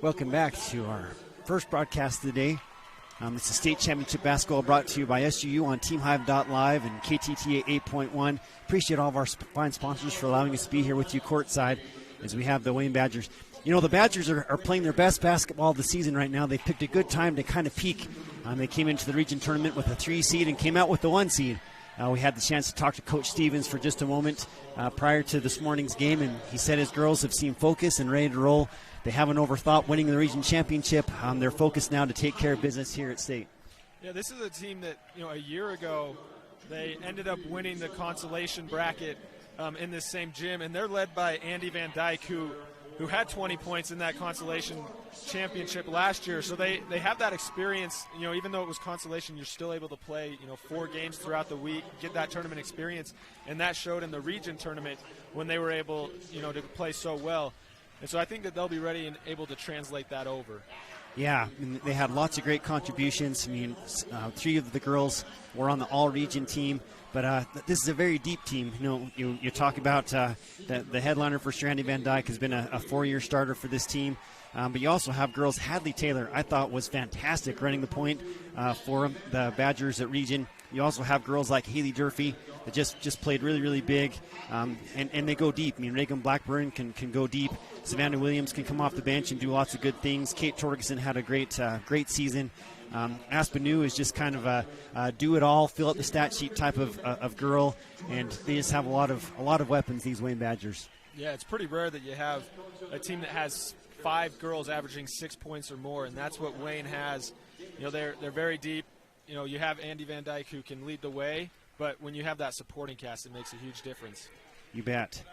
Welcome back to our first broadcast of the day. It's the state championship basketball brought to you by SUU on TeamHive.live and KTTA 8.1. Appreciate all of our fine sponsors for allowing us to be here with you courtside as we have the Wayne Badgers. You know, the Badgers are playing their best basketball of the season right now. They picked a good time to kind of peak. They came into the region tournament with a 3 seed and came out with the 1 seed. We had the chance to talk to Coach Stevens for just a moment prior to this morning's game, and he said his girls have seen focus and ready to roll. They haven't overthought winning the region championship. They're focused now to take care of business here at state. Yeah, this is a team that, a year ago, they ended up winning the consolation bracket in this same gym, and they're led by Andy Van Dyke, who had 20 points in that consolation championship last year. So they have that experience. Even though it was consolation, you're still able to play 4 games throughout the week, get that tournament experience, and that showed in the region tournament when they were able to play so well. And so I think that they'll be ready and able to translate that over. Yeah, and they had lots of great contributions. 3 of the girls were on the all-region team, but this is a very deep team. You talk about the headliner for sure, Andy Van Dyke, has been a 4-year starter for this team. But you also have girls. Hadley Taylor, I thought, was fantastic running the point for the Badgers at region. You also have girls like Haley Durfee that just played really, really big, and they go deep. Reagan Blackburn can go deep. Savannah Williams can come off the bench and do lots of good things. Kate Torgerson had a great season. Aspenu is just kind of a do-it-all, fill-up the stat sheet type of girl, and they just have a lot of weapons, these Wayne Badgers. Yeah, it's pretty rare that you have a team that has 5 girls averaging 6 points or more, and that's what Wayne has. They're very deep. You have Andy Van Dyke who can lead the way, but when you have that supporting cast, it makes a huge difference. You bet.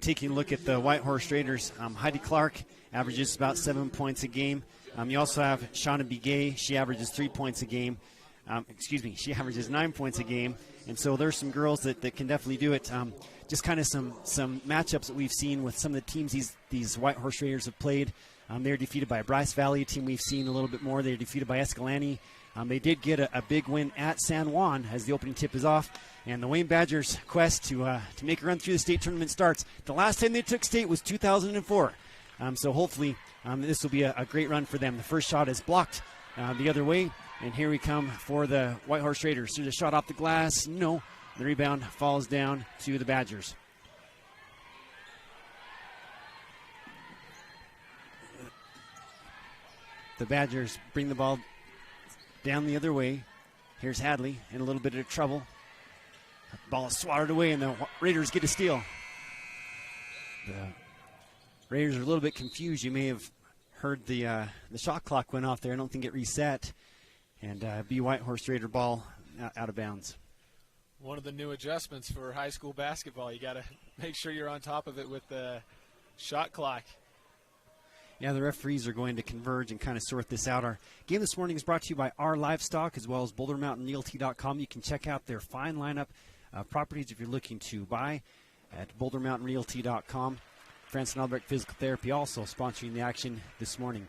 Taking a look at the Whitehorse Raiders, Heidi Clark averages about 7 points a game. You also have Shauna Begay. She averages 3 points a game. She averages 9 points a game. And so there's some girls that can definitely do it. Just kind of some matchups that we've seen with some of the teams these Whitehorse Raiders have played. They're defeated by a Bryce Valley, a team we've seen a little bit more. They're defeated by Escalante. They did get a big win at San Juan as the opening tip is off. And the Wayne Badgers' quest to make a run through the state tournament starts. The last time they took state was 2004. So hopefully this will be a great run for them. The first shot is blocked the other way. And here we come for the Whitehorse Raiders. There's a shot off the glass. No. The rebound falls down to the Badgers. The Badgers bring the ball down the other way. Here's Hadley in a little bit of trouble. The ball is swatted away, and the Raiders get a steal. The Raiders are a little bit confused. You may have heard the shot clock went off there. I don't think it reset. And B. Whitehorse Raider ball out of bounds. One of the new adjustments for high school basketball. You got to make sure you're on top of it with the shot clock. Yeah, the referees are going to converge and kind of sort this out. Our game this morning is brought to you by Our Livestock as well as BoulderMountainRealty.com. You can check out their fine lineup of properties if you're looking to buy at BoulderMountainRealty.com. Francis and Albrecht Physical Therapy also sponsoring the action this morning.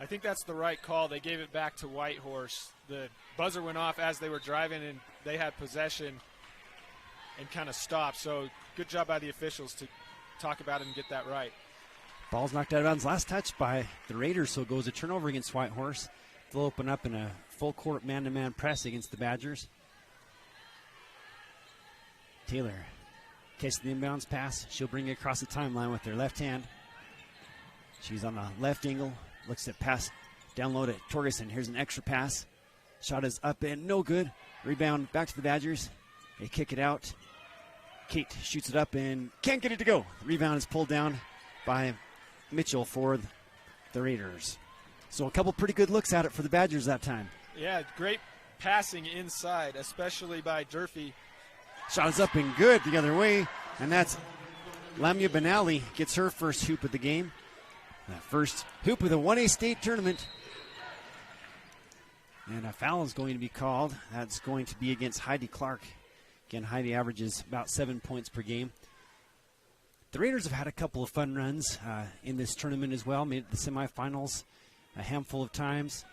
I think that's the right call. They gave it back to Whitehorse. The buzzer went off as they were driving, and they had possession and kind of stopped. So good job by the officials to talk about it and get that right. Ball's knocked out of bounds. Last touch by the Raiders, so it goes a turnover against Whitehorse. They'll open up in a full-court man-to-man press against the Badgers. Taylor catches the inbounds pass. She'll bring it across the timeline with her left hand. She's on the left angle. Looks at pass down low to Torgerson. Here's an extra pass. Shot is up and no good. Rebound back to the Badgers. They kick it out. Kate shoots it up and can't get it to go. Rebound is pulled down by Mitchell for the Raiders. So a couple pretty good looks at it for the Badgers that time. Yeah, great passing inside, especially by Durfee. Shot is up and good the other way, and that's Lamia Benally gets her first hoop of the game. The first hoop of the 1A state tournament. And a foul is going to be called. That's going to be against Heidi Clark. Again, Heidi averages about 7 points per game. The Raiders have had a couple of fun runs in this tournament as well. Made it to the semifinals a handful of times.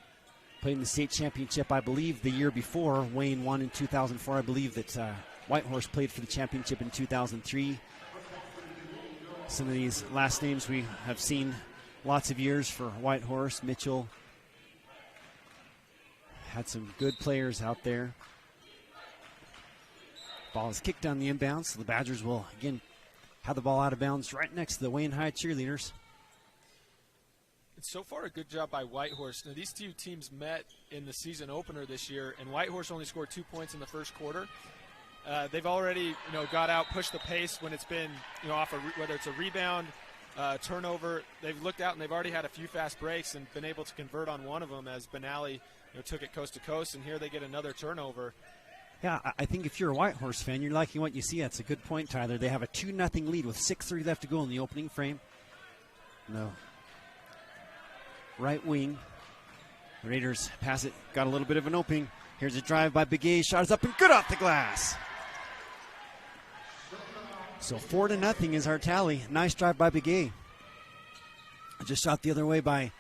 Played in the state championship, I believe, the year before. Wayne won in 2004. I believe that Whitehorse played for the championship in 2003. Some of these last names we have seen lots of years for Whitehorse. Mitchell had some good players out there. Ball is kicked on the inbounds, so the Badgers will again have the ball out of bounds right next to the Wayne High cheerleaders. It's so far a good job by Whitehorse. Now, these two teams met in the season opener this year, and Whitehorse only scored 2 points in the first quarter. They've already, got out, pushed the pace when it's been, off whether it's a rebound, turnover. They've looked out and they've already had a few fast breaks and been able to convert on one of them as Benally, took it coast to coast, and here they get another turnover. Yeah, I think if you're a Whitehorse fan, you're liking what you see. That's a good point, Tyler. They have a 2-0 lead with 6:30 left to go in the opening frame. No. Right wing. The Raiders pass it. Got a little bit of an opening. Here's a drive by Begay. Shot is up and good off the glass. So 4-0 is our tally. Nice drive by Begay. Just shot the other way by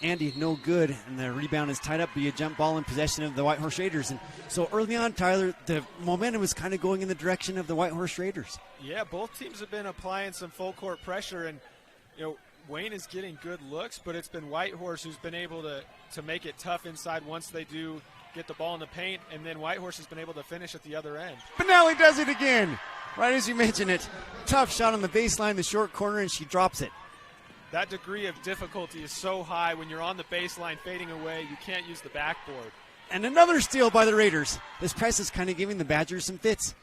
Andy. No good. And the rebound is tied up. Be a jump ball in possession of the Whitehorse Raiders. And so early on, Tyler, the momentum was kind of going in the direction of the Whitehorse Raiders. Yeah, both teams have been applying some full court pressure. And, Wayne is getting good looks, but it's been Whitehorse who's been able to make it tough inside once they do get the ball in the paint, and then Whitehorse has been able to finish at the other end. Benally does it again, right as you mentioned it. Tough shot on the baseline, the short corner, and she drops it. That degree of difficulty is so high when you're on the baseline fading away, you can't use the backboard. And another steal by the Raiders. This press is kind of giving the Badgers some fits.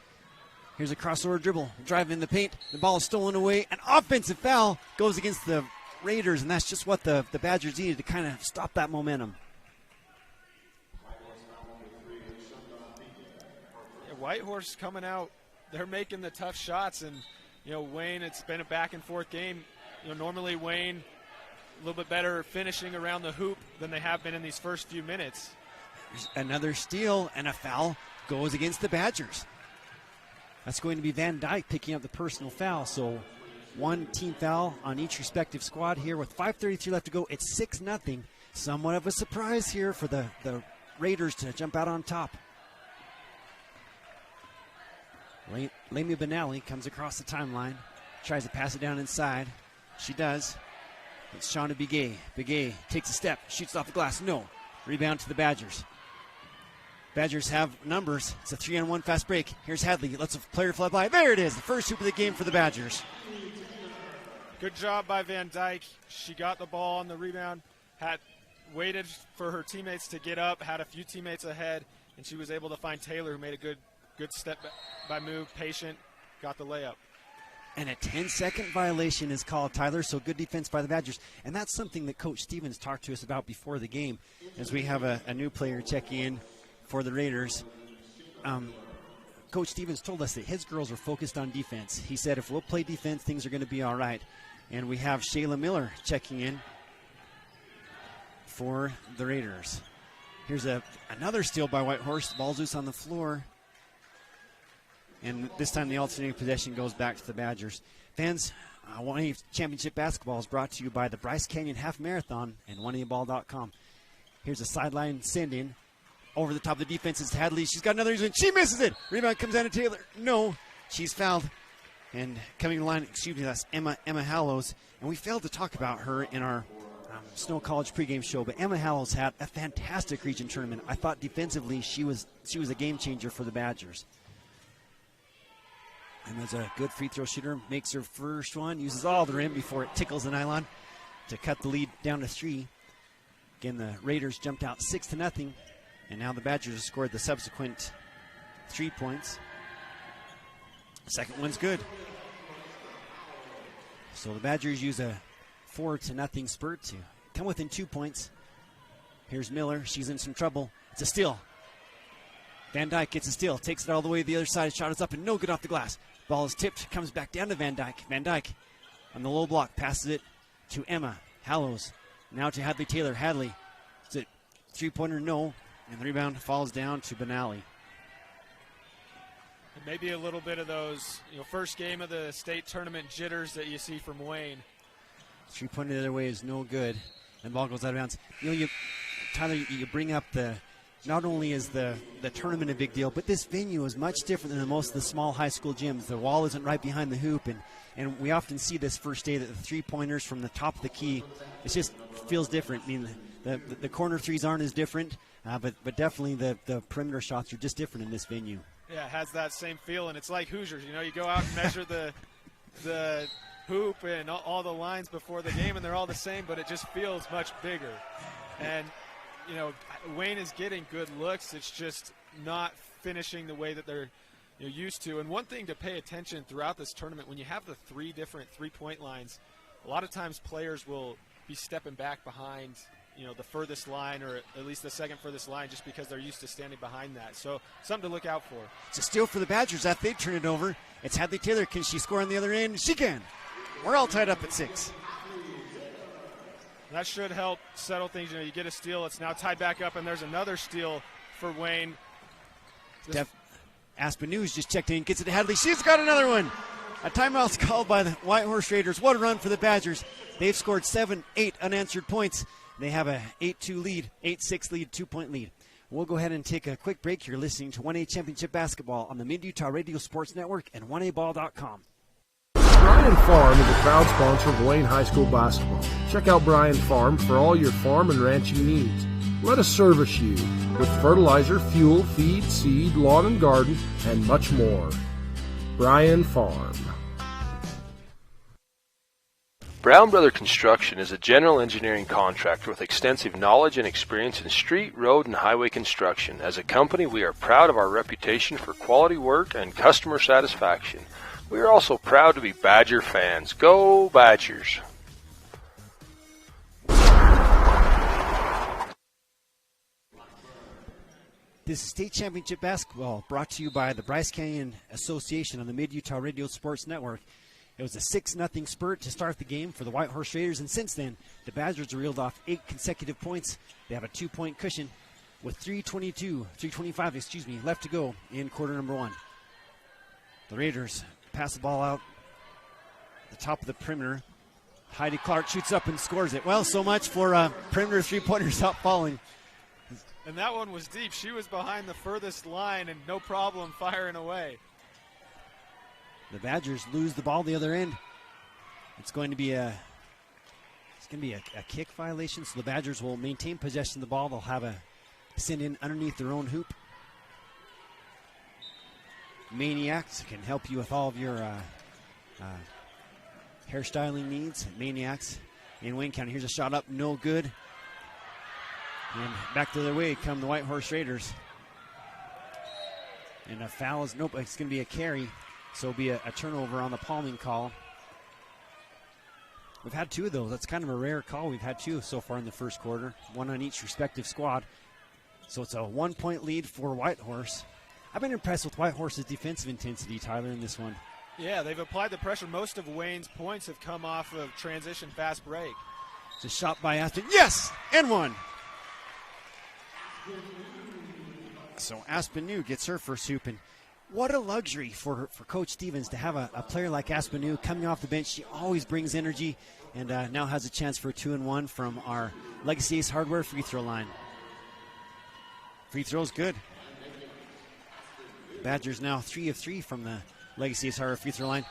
Here's a crossover dribble, drive in the paint. The ball is stolen away. An offensive foul goes against the Raiders, and that's just what the Badgers needed to kind of stop that momentum. Yeah, Whitehorse coming out, they're making the tough shots, and Wayne, it's been a back and forth game. Normally Wayne a little bit better finishing around the hoop than they have been in these first few minutes. There's another steal, and a foul goes against the Badgers. That's going to be Van Dyke picking up the personal foul. So one team foul on each respective squad here with 5:33 left to go. It's 6-0. Somewhat of a surprise here for the Raiders to jump out on top. Lamy Benally comes across the timeline, tries to pass it down inside. She does. It's Shauna Begay. Begay takes a step, shoots off the glass. No. Rebound to the Badgers. Badgers have numbers. It's a 3-on-1 fast break. Here's Hadley. Lets a player fly by. There it is. The first hoop of the game for the Badgers. Good job by Van Dyke. She got the ball on the rebound, had waited for her teammates to get up, had a few teammates ahead, and she was able to find Taylor, who made a good step by move, patient, got the layup. And a 10-second violation is called, Tyler, so good defense by the Badgers. And that's something that Coach Stevens talked to us about before the game, as we have a new player checking in for the Raiders. Coach Stevens told us that his girls are focused on defense. He said if we'll play defense, things are going to be all right. And we have Shayla Miller checking in for the Raiders. Here's another steal by Whitehorse. Ball's loose on the floor. And this time the alternating possession goes back to the Badgers. Fans, 1A Championship Basketball is brought to you by the Bryce Canyon Half Marathon and 1ABall.com. Here's a sideline send-in. Over the top of the defense is Hadley. She's got another reason. She misses it. Rebound comes down to Taylor. No, she's fouled. And coming to the line, that's Emma Hallows. And we failed to talk about her in our Snow College pregame show. But Emma Hallows had a fantastic region tournament. I thought defensively she was a game changer for the Badgers. Emma's a good free throw shooter. Makes her first one. Uses all the rim before it tickles the nylon to cut the lead down to 3. Again, the Raiders jumped out 6-0. And now the Badgers have scored the subsequent 3 points. Second one's good. So the Badgers use a 4-0 spurt to come within 2 points. Here's Miller. She's in some trouble. It's a steal. Van Dyke gets a steal. Takes it all the way to the other side. Shot is up and no good off the glass. Ball is tipped. Comes back down to Van Dyke. Van Dyke on the low block. Passes it to Emma Hallows. Now to Hadley Taylor. Hadley. Is it three-pointer? No. And the rebound falls down to Benally. Maybe a little bit of those, first game of the state tournament jitters that you see from Wayne. Three-pointer the other way is no good. And the ball goes out of bounds. Tyler, you bring up the not only is the tournament a big deal, but this venue is much different than most of the small high school gyms. The wall isn't right behind the hoop, and we often see this first day that the three-pointers from the top of the key, it just feels different. I mean, the corner threes aren't as different, but definitely the perimeter shots are just different in this venue. Yeah, it has that same feel, and it's like Hoosiers. You go out and measure the hoop and all the lines before the game, and they're all the same, but it just feels much bigger. And Wayne is getting good looks. It's just not finishing the way that they're used to. And one thing to pay attention throughout this tournament, when you have the 3 different three-point lines, a lot of times players will be stepping back behind the furthest line, or at least the second furthest line, just because they're used to standing behind that. So something to look out for. It's a steal for the Badgers after they turn it over. It's Hadley Taylor. Can she score on the other end? She can. We're all tied up at 6. That should help settle things. You get a steal. It's now tied back up, and there's another steal for Wayne. Aspen News just checked in, gets it to Hadley. She's got another one. A timeout's called by the Whitehorse Raiders. What a run for the Badgers. They've scored 8 unanswered points. They have a 8-2 lead, 8-6 lead, 2-point lead. We'll go ahead and take a quick break. You're listening to 1A Championship Basketball on the Mid-Utah Radio Sports Network and 1aball.com. Bryan Farm is a proud sponsor of Wayne High School basketball. Check out Bryan Farm for all your farm and ranching needs. Let us service you with fertilizer, fuel, feed, seed, lawn and garden, and much more. Bryan Farm. Brown Brother Construction is a general engineering contractor with extensive knowledge and experience in street, road, and highway construction. As a company, we are proud of our reputation for quality work and customer satisfaction. We are also proud to be Badger fans. Go Badgers! This is State Championship Basketball, brought to you by the Bryce Canyon Association on the Mid-Utah Radio Sports Network. It was a 6-0 spurt to start the game for the Whitehorse Raiders, and since then, the Badgers have reeled off 8 consecutive points. They have a 2-point cushion with 3:25 left to go in quarter number 1. The Raiders pass the ball out the top of the perimeter. Heidi Clark shoots up and scores it. Well, so much for perimeter three-pointers not falling. And that one was deep. She was behind the furthest line and no problem firing away. The Badgers lose the ball the other end. It's going to be a kick violation, so the Badgers will maintain possession of the ball. They'll have a send in underneath their own hoop. Maniacs can help you with all of your hairstyling needs. Maniacs in Wayne County. Here's a shot up, no good. And back the other way come the Whitehorse Raiders. And a foul is, nope, it's going to be a carry. So it'll be a turnover on the palming call. We've had 2 of those. That's kind of a rare call. We've had 2 so far in the first quarter, 1 on each respective squad. So it's a 1-point lead for Whitehorse. I've been impressed with Whitehorse's defensive intensity, Tyler, in this one. Yeah, they've applied the pressure. Most of Wayne's points have come off of transition fast break. It's a shot by Aspen. Yes! And 1. So Aspen New gets her first hoop, and what a luxury for Coach Stevens to have a player like Aspen New coming off the bench. She always brings energy, and now has a chance for a 2-and-1 from our Legacy Ace Hardware free throw line. Free throw's good. Badgers now 3 of 3 from the Legacy Ace Hardware free throw line.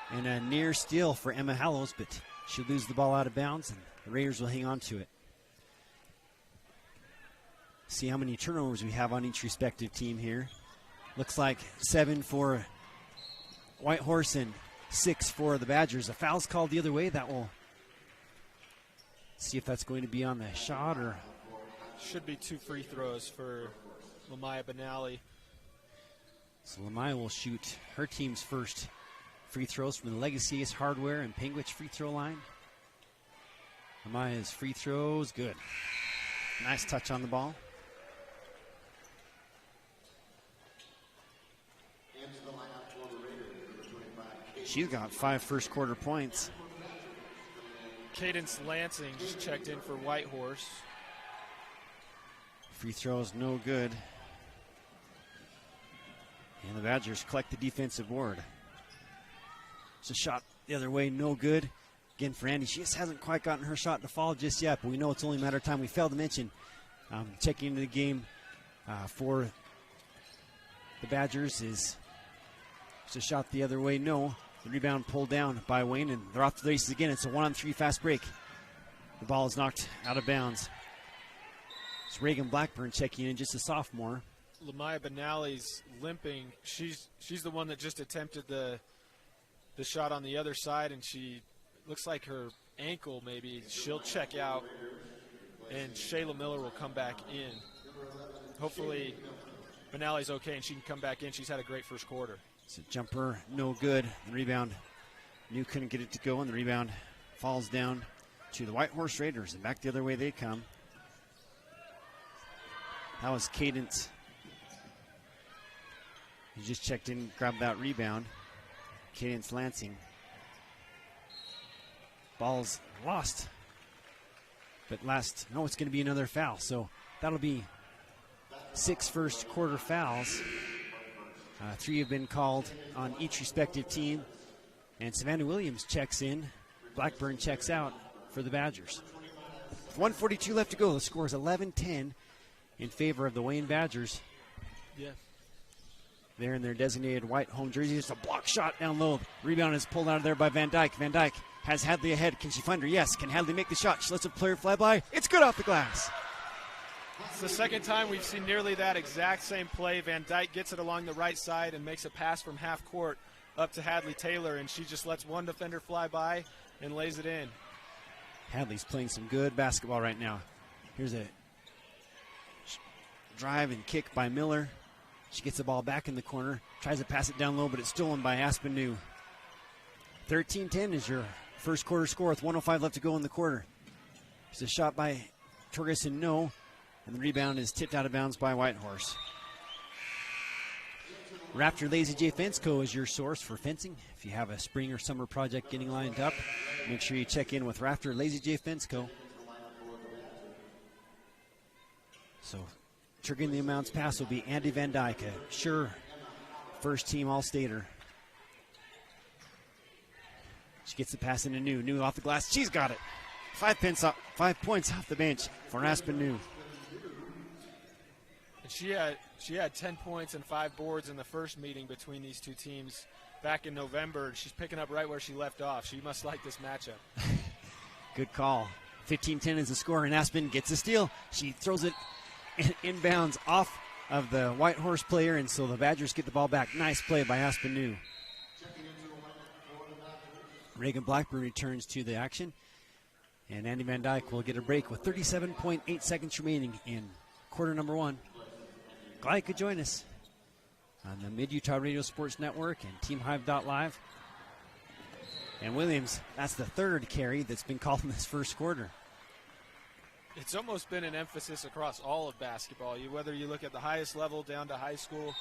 And a near steal for Emma Hallows, but she'll lose the ball out of bounds, and the Raiders will hang on to it. See how many turnovers we have on each respective team here. Looks like 7 for Whitehorse and 6 for the Badgers. A foul's called the other way. That will see if that's going to be on the shot or. Should be 2 free throws for Lamaya Benally. So Lamaya will shoot her team's first free throws from the Legacy Ace Hardware and Penguich free throw line. Lamaya's free throws, good. Nice touch on the ball. She's got 5 first quarter points. Cadence Lansing just checked in for Whitehorse. Free throws no good. And the Badgers collect the defensive board. It's a shot the other way, no good. Again for Andy, she just hasn't quite gotten her shot to fall just yet, but we know it's only a matter of time. We failed to mention Checking into the game for the Badgers is just a shot the other way. No. The rebound pulled down by Wayne, and they're off to the races again. It's a 1-on-3 fast break. The ball is knocked out of bounds. It's Reagan Blackburn checking in, just a sophomore. Lamaya Benally's limping. She's the one that just attempted the shot on the other side, and she looks like her ankle maybe. She'll check out, and Shayla Miller will come back in. Hopefully Benally's okay and she can come back in. She's had a great first quarter. It's a jumper, no good. The rebound, New couldn't get it to go, and the rebound falls down to the Whitehorse Raiders, and back the other way they come. That was Cadence. He just checked in, grabbed that rebound. Cadence Lansing. Ball's lost. But it's going to be another foul. So that'll be 6 first quarter fouls. 3 have been called on each respective team. And Savannah Williams checks in. Blackburn checks out for the Badgers. With 1:42 left to go. The score is 11-10 in favor of the Wayne Badgers. Yeah. They're in their designated white home jersey. It's a block shot down low. Rebound is pulled out of there by Van Dyke. Van Dyke has Hadley ahead. Can she find her? Yes. Can Hadley make the shot? She lets a player fly by. It's good off the glass. It's the second time we've seen nearly that exact same play. Van Dyke gets it along the right side and makes a pass from half court up to Hadley Taylor, and she just lets one defender fly by and lays it in. Hadley's playing some good basketball right now. Here's a drive and kick by Miller. She gets the ball back in the corner, tries to pass it down low, but it's stolen by Aspen New. 13-10 is your first quarter score with 1:05 left to go in the quarter. There's a shot by Torgerson, no, and the rebound is tipped out of bounds by Whitehorse. Raptor Lazy J Fence Co. is your source for fencing. If you have a spring or summer project getting lined up, make sure you check in with Raptor Lazy J Fence Co. So, triggering the amounts pass will be Andy Van Dyke, a sure first-team All-Stater. She gets the pass into New. New off the glass. She's got it. 5 points off the bench for Aspen New. And she had 10 points and 5 boards in the first meeting between these two teams back in November. She's picking up right where she left off. She must like this matchup. Good call. 15-10 is the score, and Aspen gets a steal. She throws it inbounds off of the Whitehorse player, and so the Badgers get the ball back. Nice play by Aspen New. Reagan Blackburn returns to the action, and Andy Van Dyke will get a break with 37.8 seconds remaining in quarter number 1. Glad you could join us on the Mid-Utah Radio Sports Network and TeamHive.live. And Williams, that's the third carry that's been called in this first quarter. It's almost been an emphasis across all of basketball. Whether you look at the highest level down to high school,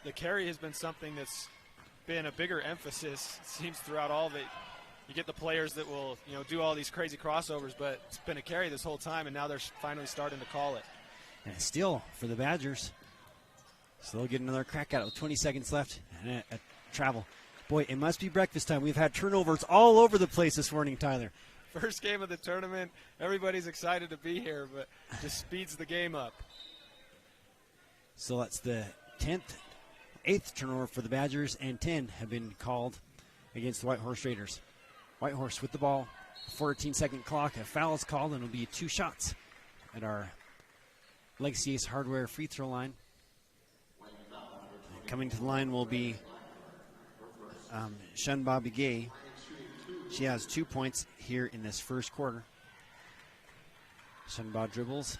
the carry has been something that's been a bigger emphasis, it seems, throughout all of it. You get the players that will, do all these crazy crossovers, but it's been a carry this whole time, and now they're finally starting to call it. And a steal for the Badgers. So they'll get another crack at it with 20 seconds left and a travel. Boy, it must be breakfast time. We've had turnovers all over the place this morning, Tyler. First game of the tournament. Everybody's excited to be here, but just speeds the game up. So that's the 8th turnover for the Badgers, and 10 have been called against the Whitehorse Raiders. Whitehorse with the ball, 14-second clock. A foul is called, and it'll be 2 shots at our Legacy Ace Hardware free throw line. Coming to the line will be Shunba Begay. She has 2 points here in this first quarter. Shunba dribbles,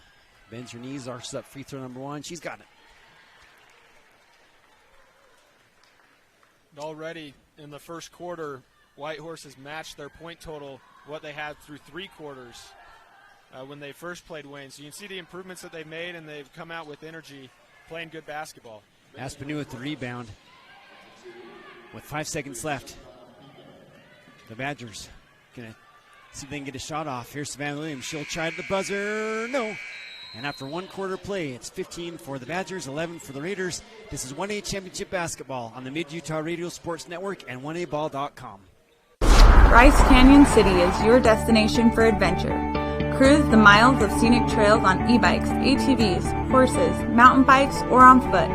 bends her knees, arches up free throw number 1. She's got it. Already in the first quarter, Whitehorse has matched their point total, what they had through 3 quarters when they first played Wayne. So you can see the improvements that they've made, and they've come out with energy, playing good basketball. Aspen New with the rebound with 5 seconds left. The Badgers going to see if they can get a shot off. Here's Savannah Williams. She'll try to the buzzer. No. And after 1 quarter play, it's 15 for the Badgers, 11 for the Raiders. This is 1A Championship Basketball on the Mid-Utah Radio Sports Network and 1aball.com. Bryce Canyon City is your destination for adventure. Cruise the miles of scenic trails on e-bikes, ATVs, horses, mountain bikes, or on foot.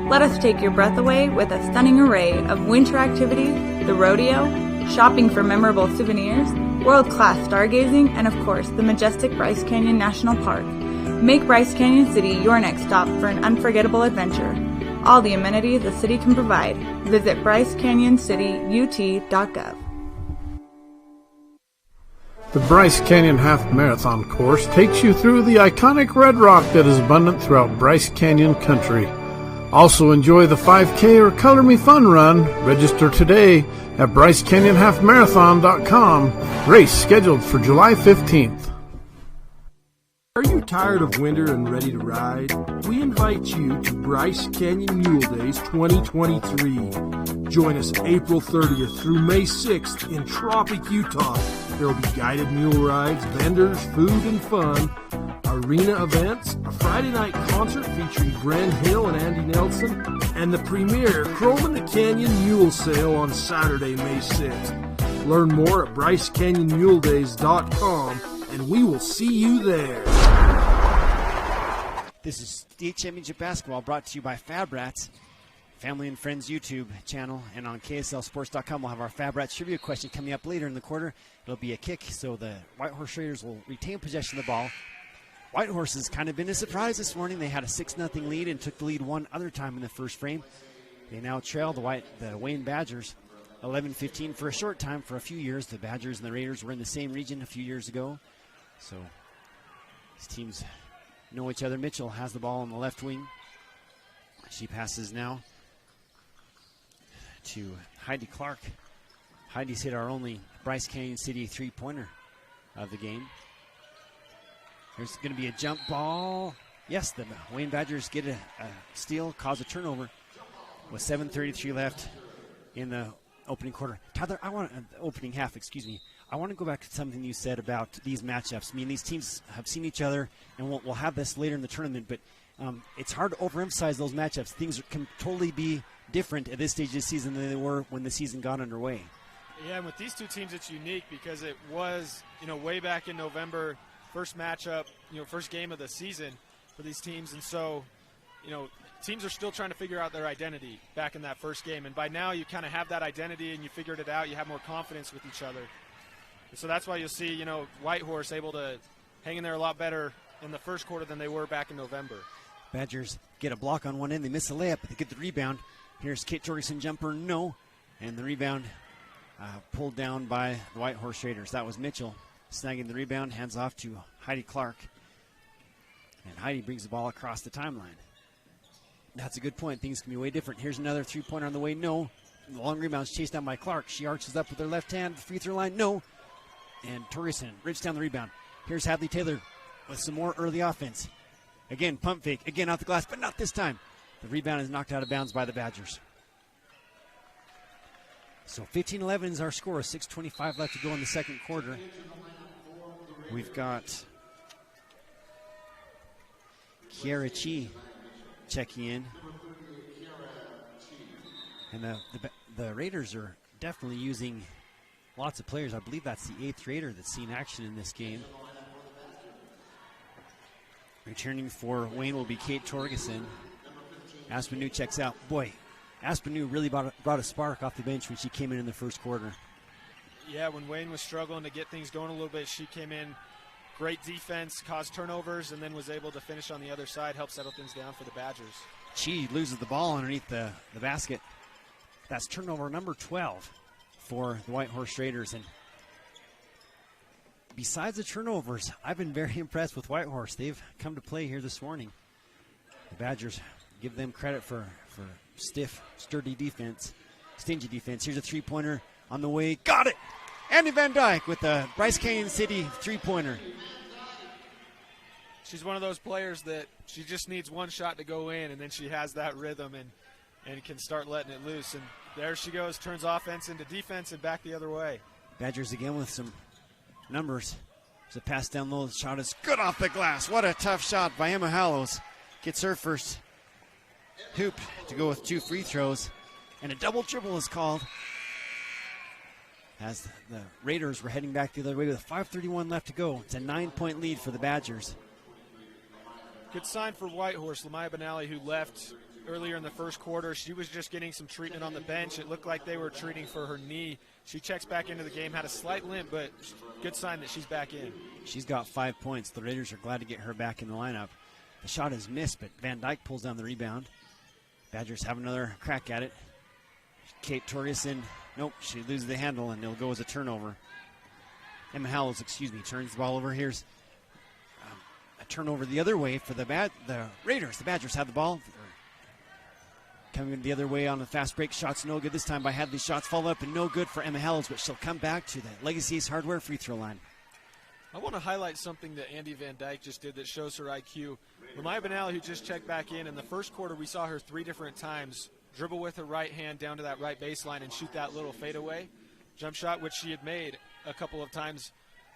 Let us take your breath away with a stunning array of winter activities, the rodeo, shopping for memorable souvenirs, world-class stargazing, and of course, the majestic Bryce Canyon National Park. Make Bryce Canyon City your next stop for an unforgettable adventure. All the amenities the city can provide. Visit bryceCanyonCityUT.gov. The Bryce Canyon Half Marathon course takes you through the iconic red rock that is abundant throughout Bryce Canyon country. Also enjoy the 5K or Color Me Fun run. Register today at BryceCanyonHalfMarathon.com. Race scheduled for July 15th. Are you tired of winter and ready to ride? We invite you to Bryce Canyon Mule Days 2023. Join us April 30th through May 6th in Tropic, Utah. There will be guided mule rides, vendors, food and fun, arena events, a Friday night concert featuring Gren Hill and Andy Nelson, and the premier Chrome in the Canyon Mule Sale on Saturday, May 6th. Learn more at BryceCanyonMuleDays.com, and we will see you there. This is State Championship Basketball brought to you by Fab Rats, Family and Friends YouTube channel, and on KSLSports.com we'll have our Fab Rats trivia question coming up later in the quarter. It'll be a kick, so the Whitehorse Raiders will retain possession of the ball. Whitehorse has kind of been a surprise this morning. They had a 6-0 lead and took the lead one other time in the first frame. They now trail the Wayne Badgers 11-15 for a short time. For a few years, the Badgers and the Raiders were in the same region a few years ago. So these teams know each other. Mitchell has the ball on the left wing. She passes now to Heidi Clark. Heidi's hit our only Bryce Canyon City three-pointer of the game. There's going to be a jump ball. Yes, the Wayne Badgers get a steal, cause a turnover with 7:33 left in the opening quarter. Tyler, opening half, excuse me. I want to go back to something you said about these matchups. I mean, these teams have seen each other, and we'll have this later in the tournament, but it's hard to overemphasize those matchups. Things can totally be different at this stage of the season than they were when the season got underway. Yeah, and with these two teams, it's unique because it was, way back in November, first matchup, first game of the season for these teams. And so, teams are still trying to figure out their identity back in that first game. And by now you kind of have that identity and you figured it out. You have more confidence with each other. And so that's why you'll see, Whitehorse able to hang in there a lot better in the first quarter than they were back in November. Badgers get a block on one end. They miss the layup, but they get the rebound. Here's Kate Torgerson jumper, no. And the rebound pulled down by the Whitehorse Raiders. That was Mitchell snagging the rebound, hands off to Heidi Clark. And Heidi brings the ball across the timeline. That's a good point. Things can be way different. Here's another three-pointer on the way, no. The long rebound's chased down by Clark. She arches up with her left hand, free throw line, no. And Torgerson rips down the rebound. Here's Hadley Taylor with some more early offense. Again, pump fake, again off the glass, but not this time. The rebound is knocked out of bounds by the Badgers. So 15-11 is our score. 6:25 left to go in the second quarter. We've got Kiara Chi checking in. And the Raiders are definitely using lots of players. I believe that's the 8th Raider that's seen action in this game. Returning for Wayne will be Kate Torgerson. Aspenu checks out. Boy, Aspenu really brought a spark off the bench when she came in the first quarter. Yeah, when Wayne was struggling to get things going a little bit, she came in, great defense, caused turnovers, and then was able to finish on the other side, help settle things down for the Badgers. She loses the ball underneath the basket. That's turnover number 12 for the Whitehorse Raiders. And besides the turnovers, I've been very impressed with Whitehorse. They've come to play here this morning. The Badgers give them credit for stiff, sturdy defense, stingy defense. Here's a three-pointer on the way. Got it! Andy Van Dyke with the Bryce Canyon City three-pointer. She's one of those players that she just needs one shot to go in, and then she has that rhythm and can start letting it loose. And there she goes, turns offense into defense and back the other way. Badgers again with some numbers. There's a pass down low. The shot is good off the glass. What a tough shot by Emma Hallows. Gets her first hoop to go with 2 free throws. And a double dribble is called as the Raiders were heading back the other way with 5:31 left to go. It's a 9-point lead for the Badgers. Good sign for Whitehorse. Lamaya Benally, who left earlier in the first quarter, she was just getting some treatment on the bench. It looked like they were treating for her knee. She checks back into the game, had a slight limp, but good sign that she's back in. She's got 5 points. The Raiders are glad to get her back in the lineup. The shot is missed, but Van Dyke pulls down the rebound. Badgers have another crack at it. Kate Torgerson, nope, she loses the handle, and it'll go as a turnover. Emma Hallows, turns the ball over. Here's a turnover the other way for the Raiders. The Badgers have the ball. Coming the other way on the fast break. Shots no good this time by Hadley. Shots follow up and no good for Emma Hallows, but she'll come back to the Legacy Ace Hardware free throw line. I want to highlight something that Andy Van Dyke just did that shows her IQ. Lamaya Benally, who just checked back in the first quarter, we saw her 3 different times dribble with her right hand down to that right baseline and shoot that little fadeaway jump shot, which she had made a couple of times.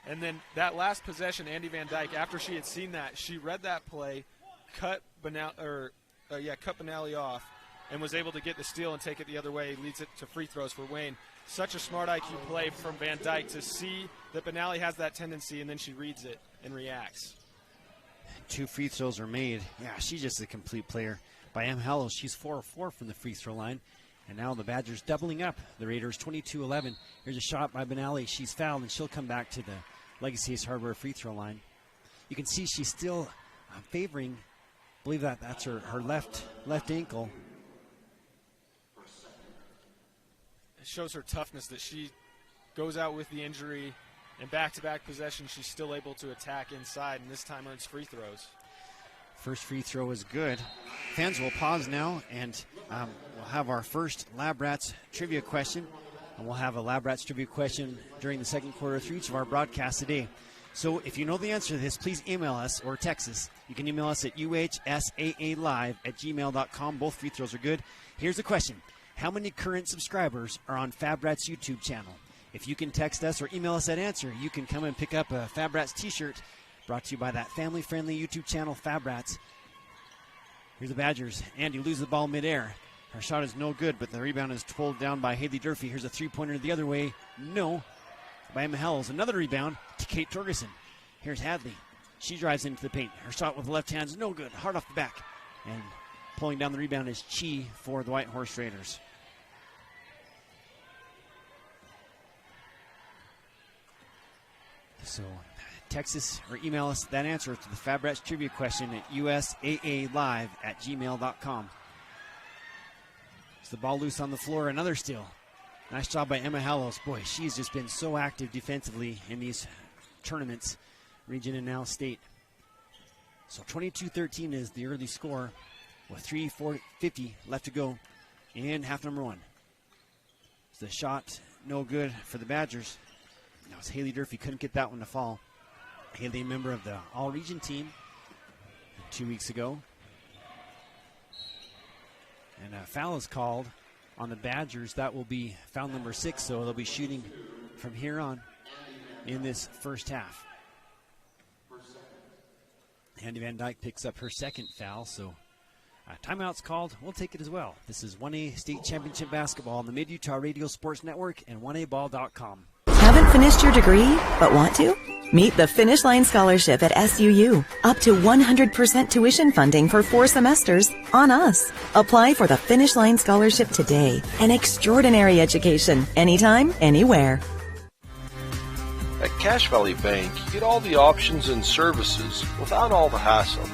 And then that last possession, Andy Van Dyke, after she had seen that, she read that play, cut Benally off, and was able to get the steal and take it the other way. Leads it to free throws for Wayne. Such a smart IQ play from Van Dyke to see that Benally has that tendency, and then she reads it and reacts. 2 free throws are made. Yeah, she's just a complete player. By Em Hallows, she's 4 of 4 from the free throw line. And now the Badgers doubling up. The Raiders 22-11. Here's a shot by Benally. She's fouled, and she'll come back to the Legacy Ace Hardware free throw line. You can see she's still favoring, I believe that's her left ankle. It shows her toughness that she goes out with the injury, and back-to-back possessions she's still able to attack inside, and this time earns free throws. First free throw is good. Fans will pause now, and we'll have our first Lab Rats trivia question. And we'll have a Lab Rats trivia question during the second quarter through each of our broadcasts today. So if you know the answer to this, please email us or text us. You can email us at uhsaalive@gmail.com. Both free throws are good. Here's the question. How many current subscribers are on Fab Rats YouTube channel? If you can text us or email us that answer, you can come and pick up a Fab Rats t-shirt brought to you by that family-friendly YouTube channel, Fab Rats. Here's the Badgers. Andy loses the ball midair. Her shot is no good, but the rebound is pulled down by Haley Durfee. Here's a three-pointer the other way. No. By Emma Hallows. Another rebound to Kate Torgerson. Here's Hadley. She drives into the paint. Her shot with the left hand is no good. Hard off the back. And pulling down the rebound is Chi for the Whitehorse Raiders. So text us or email us that answer to the Fab Rats trivia question at usaalive@gmail.com. It's the ball loose on the floor. Another steal. Nice job by Emma Hallows. Boy, she's just been so active defensively in these tournaments, region and now state. So 22-13 is the early score with 3:50 left to go in half number 1. The shot no good for the Badgers. Now it's Haley Durfee, couldn't get that one to fall. Haley, a member of the All-Region team 2 weeks ago. And a foul is called on the Badgers. That will be foul number 6, so they'll be shooting from here on in this first half. Andy Van Dyke picks up her second foul, so timeout's called. We'll take it as well. This is 1A State Championship Basketball on the Mid-Utah Radio Sports Network and 1aball.com. Haven't finished your degree, but want to? Meet the Finish Line Scholarship at SUU. Up to 100% tuition funding for 4 semesters on us. Apply for the Finish Line Scholarship today. An extraordinary education, anytime, anywhere. At Cache Valley Bank, you get all the options and services without all the hassle.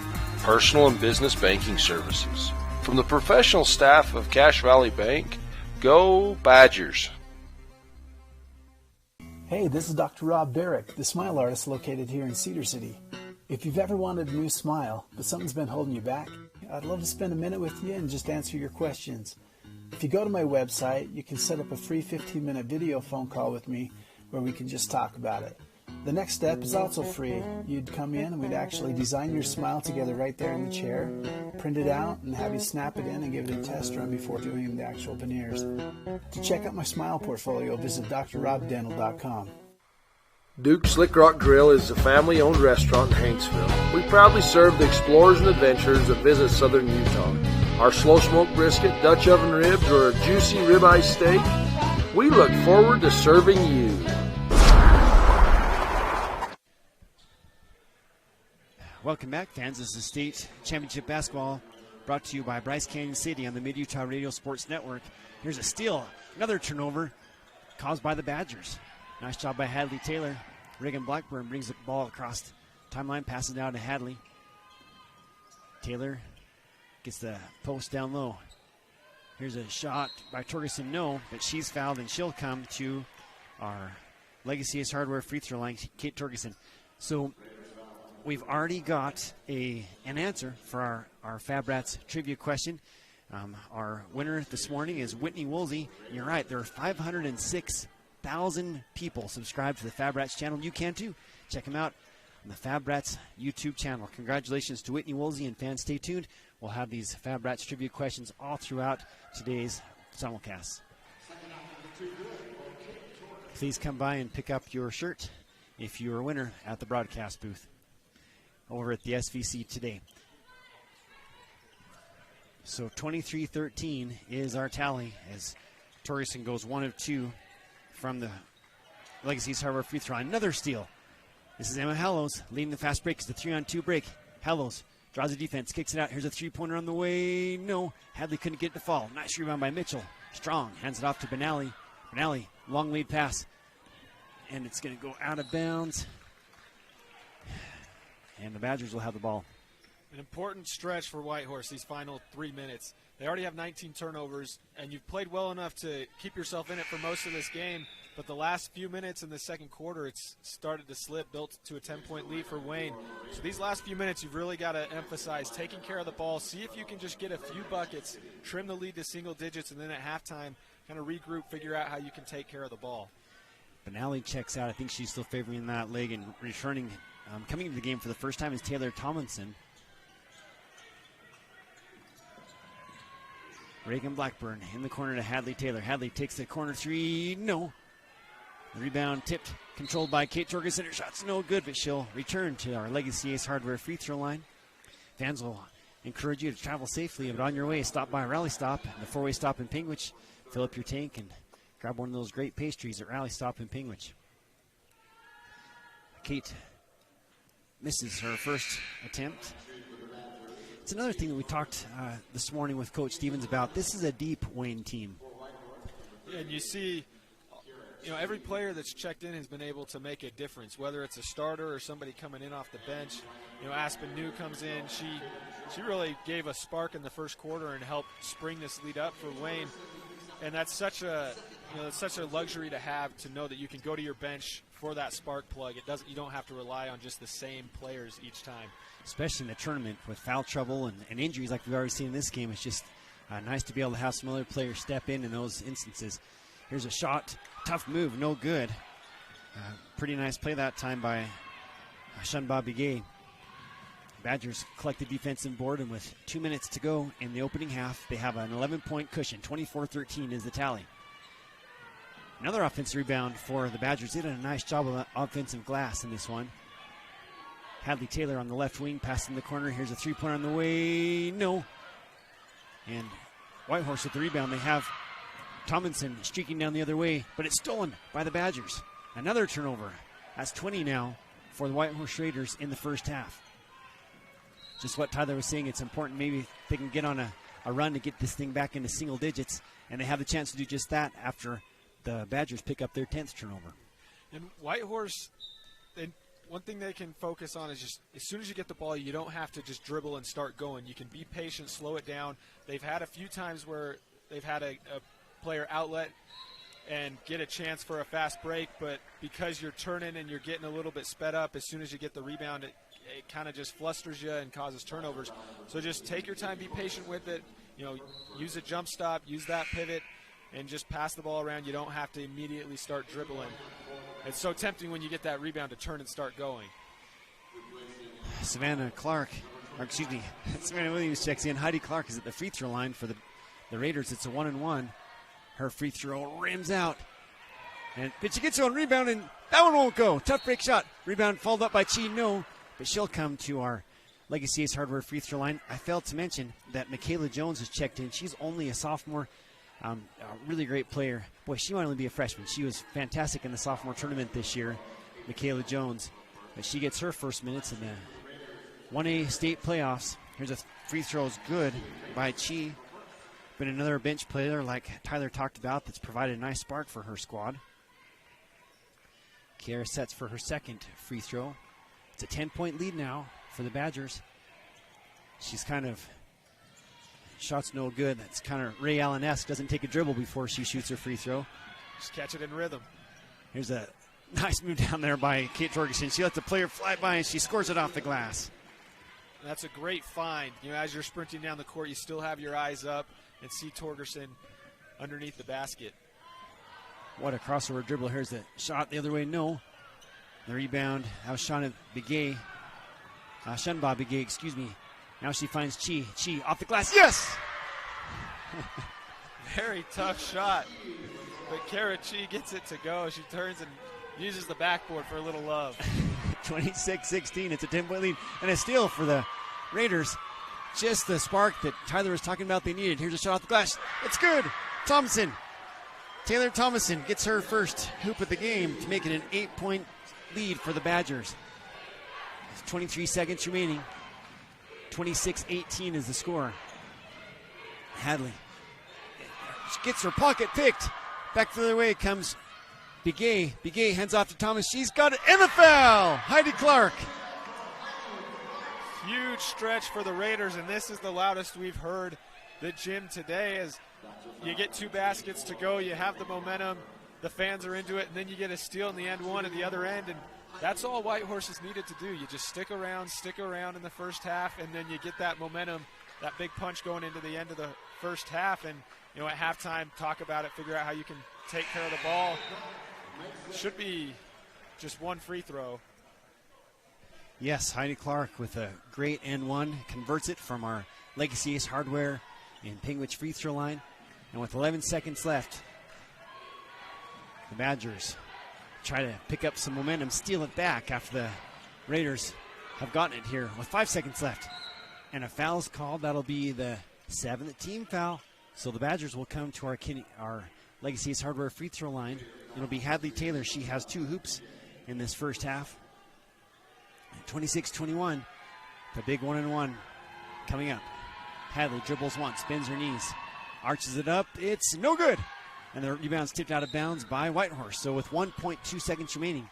Personal and business banking services. From the professional staff of Cache Valley Bank, go Badgers. Hey, this is Dr. Rob Barrick, the smile artist located here in Cedar City. If you've ever wanted a new smile, but something's been holding you back, I'd love to spend a minute with you and just answer your questions. If you go to my website, you can set up a free 15-minute video phone call with me where we can just talk about it. The next step is also free. You'd come in and we'd actually design your smile together right there in the chair, print it out, and have you snap it in and give it a test run before doing the actual veneers. To check out my smile portfolio, visit drrobdental.com. Duke's Slick Rock Grill is a family-owned restaurant in Hanksville. We proudly serve the explorers and adventurers that visit southern Utah. Our slow-smoked brisket, Dutch oven ribs, or a juicy ribeye steak, We look forward to serving you. Welcome back, fans. This is State Championship Basketball brought to you by Bryce Canyon City on the Mid-Utah Radio Sports Network. Here's a steal, another turnover caused by the Badgers. Nice job by Hadley Taylor. Reagan Blackburn brings the ball across timeline, passes down to Hadley. Taylor gets the post down low. Here's a shot by Torgerson, no, but she's fouled, and she'll come to our Legacy Ace Hardware free throw line, Kate Torgerson. So we've already got an answer for our Fab Rats trivia question. Our winner this morning is Whitney Woolsey. You're right, there are 506,000 people subscribed to the Fab Rats channel. You can too. Check them out on the Fab Rats YouTube channel. Congratulations to Whitney Woolsey, and fans, stay tuned. We'll have these Fab Rats trivia questions all throughout today's simulcast. Please come by and pick up your shirt if you're a winner at the broadcast booth over at the SVC today. So 23-13 is our tally as Torgerson goes 1 of 2 from the Legacy's Hardware free throw. Another steal. This is Emma Hallows leading the fast break. It's the 3-on-2 break. Hallows draws the defense, kicks it out. Here's a three-pointer on the way. No, Hadley couldn't get it to fall. Nice rebound by Mitchell. Strong hands it off to Benally. Benally, long lead pass. And it's going to go out of bounds. And the Badgers will have the ball. An important stretch for Whitehorse these final 3 minutes. They already have 19 turnovers, and you've played well enough to keep yourself in it for most of this game. But the last few minutes in the second quarter, it's started to slip, built to a 10-point lead for Wayne. So these last few minutes, you've really got to emphasize taking care of the ball. See if you can just get a few buckets, trim the lead to single digits, and then at halftime, kind of regroup, figure out how you can take care of the ball. Benally checks out. I think she's still favoring that leg, and returning, coming into the game for the first time is Taylor Tomlinson. Reagan Blackburn in the corner to Hadley Taylor. Hadley takes the corner three. No. The rebound tipped, controlled by Kate Torgerson. Her shot's no good, but she'll return to our Legacy Ace Hardware free throw line. Fans will encourage you to travel safely, but on your way, stop by Rally Stop, the four-way stop in Pingwich. Fill up your tank and grab one of those great pastries at Rally Stop in Pingwich. Kate misses her first attempt. It's another thing that we talked this morning with Coach Stevens about. This is a deep Wayne team. Yeah, and you see, every player that's checked in has been able to make a difference, whether it's a starter or somebody coming in off the bench. Aspen New comes in. She really gave a spark in the first quarter and helped spring this lead up for Wayne. And that's such a luxury to have, to know that you can go to your bench for that spark plug. You don't have to rely on just the same players each time. Especially in the tournament with foul trouble and injuries like we've already seen in this game. It's just nice to be able to have some other players step in those instances. Here's a shot. Tough move. No good. Pretty nice play that time by Shunba Bigay. Badgers collect the defensive board, and with 2 minutes to go in the opening half, they have an 11-point cushion. 24-13 is the tally. Another offensive rebound for the Badgers. They did a nice job of offensive glass in this one. Hadley Taylor on the left wing, passing the corner. Here's a three-pointer on the way. No. And Whitehorse with the rebound. They have Tomlinson streaking down the other way, but it's stolen by the Badgers. Another turnover. That's 20 now for the Whitehorse Raiders in the first half. Just what Tyler was saying, it's important maybe they can get on a run to get this thing back into single digits, and they have the chance to do just that after the Badgers pick up their 10th turnover. And Whitehorse, one thing they can focus on is just as soon as you get the ball, you don't have to just dribble and start going. You can be patient, slow it down. They've had a few times where they've had a player outlet and get a chance for a fast break, but because you're turning and you're getting a little bit sped up, as soon as you get the rebound, it kind of just flusters you and causes turnovers. So just take your time, be patient with it. Use a jump stop, use that pivot, and just pass the ball around. You don't have to immediately start dribbling. It's so tempting when you get that rebound to turn and start going. Savannah Williams checks in. Heidi Clark is at the free throw line for the Raiders. It's a 1-and-1. Her free throw rims out. But she gets her own rebound, and that one won't go. Tough break shot. Rebound followed up by Chi. No, but she'll come to our Legacy Ace Hardware free throw line. I failed to mention that Michaela Jones has checked in. She's only a sophomore. A really great player. Boy, she might only be a freshman. She was fantastic in the sophomore tournament this year, Michaela Jones. But she gets her first minutes in the 1A state playoffs. Here's a free throw, is good by Chi. But another bench player like Tyler talked about that's provided a nice spark for her squad. Kiara sets for her second free throw. It's a 10-point lead now for the Badgers. She's kind of, shot's no good. That's kind of Ray Allen-esque. Doesn't take a dribble before she shoots her free throw. Just catch it in rhythm. Here's a nice move down there by Kate Torgerson. She lets the player fly by and she scores it off the glass. That's a great find. You know, as you're sprinting down the court, you still have your eyes up and see Torgerson underneath the basket. What a crossover dribble. Here's the shot the other way. No. The rebound. That was Shanba Begay, excuse me. Now she finds Chi. Chi off the glass. Yes! Very tough shot. But Kara Chi gets it to go. She turns and uses the backboard for a little love. 26-16. It's a 10-point lead. And a steal for the Raiders. Just the spark that Tyler was talking about they needed. Here's a shot off the glass. It's good. Thomason. Taylor Thomason gets her first hoop of the game to make it an 8-point lead for the Badgers. 23 seconds remaining. 26-18 is the score. Hadley gets her pocket picked. Back the other way comes Begay. Begay hands off to Thomas. She's got it. And a foul! Heidi Clark. Huge stretch for the Raiders, and this is the loudest we've heard the gym today as you get 2 baskets to go, you have the momentum, the fans are into it, and then you get a steal in the end one at the other end, and that's all Whitehorse is needed to do. You just stick around in the first half, and then you get that momentum, that big punch going into the end of the first half, and you know, at halftime, talk about it, figure out how you can take care of the ball. Should be just 1 free throw. Yes, Heidi Clark with a great N1, converts it from our Legacy Ace Hardware in Pingwich free throw line. And with 11 seconds left, the Badgers try to pick up some momentum, steal it back after the Raiders have gotten it here with 5 seconds left. And a foul is called. That'll be the 7th team foul. So the Badgers will come to our Legacy Ace Hardware free throw line. It'll be Hadley Taylor. She has 2 hoops in this first half. 26-21, the big 1-and-1 coming up. Hadley dribbles once, bends her knees, arches it up. It's no good. And the rebound's tipped out of bounds by Whitehorse. So with 1.2 seconds remaining,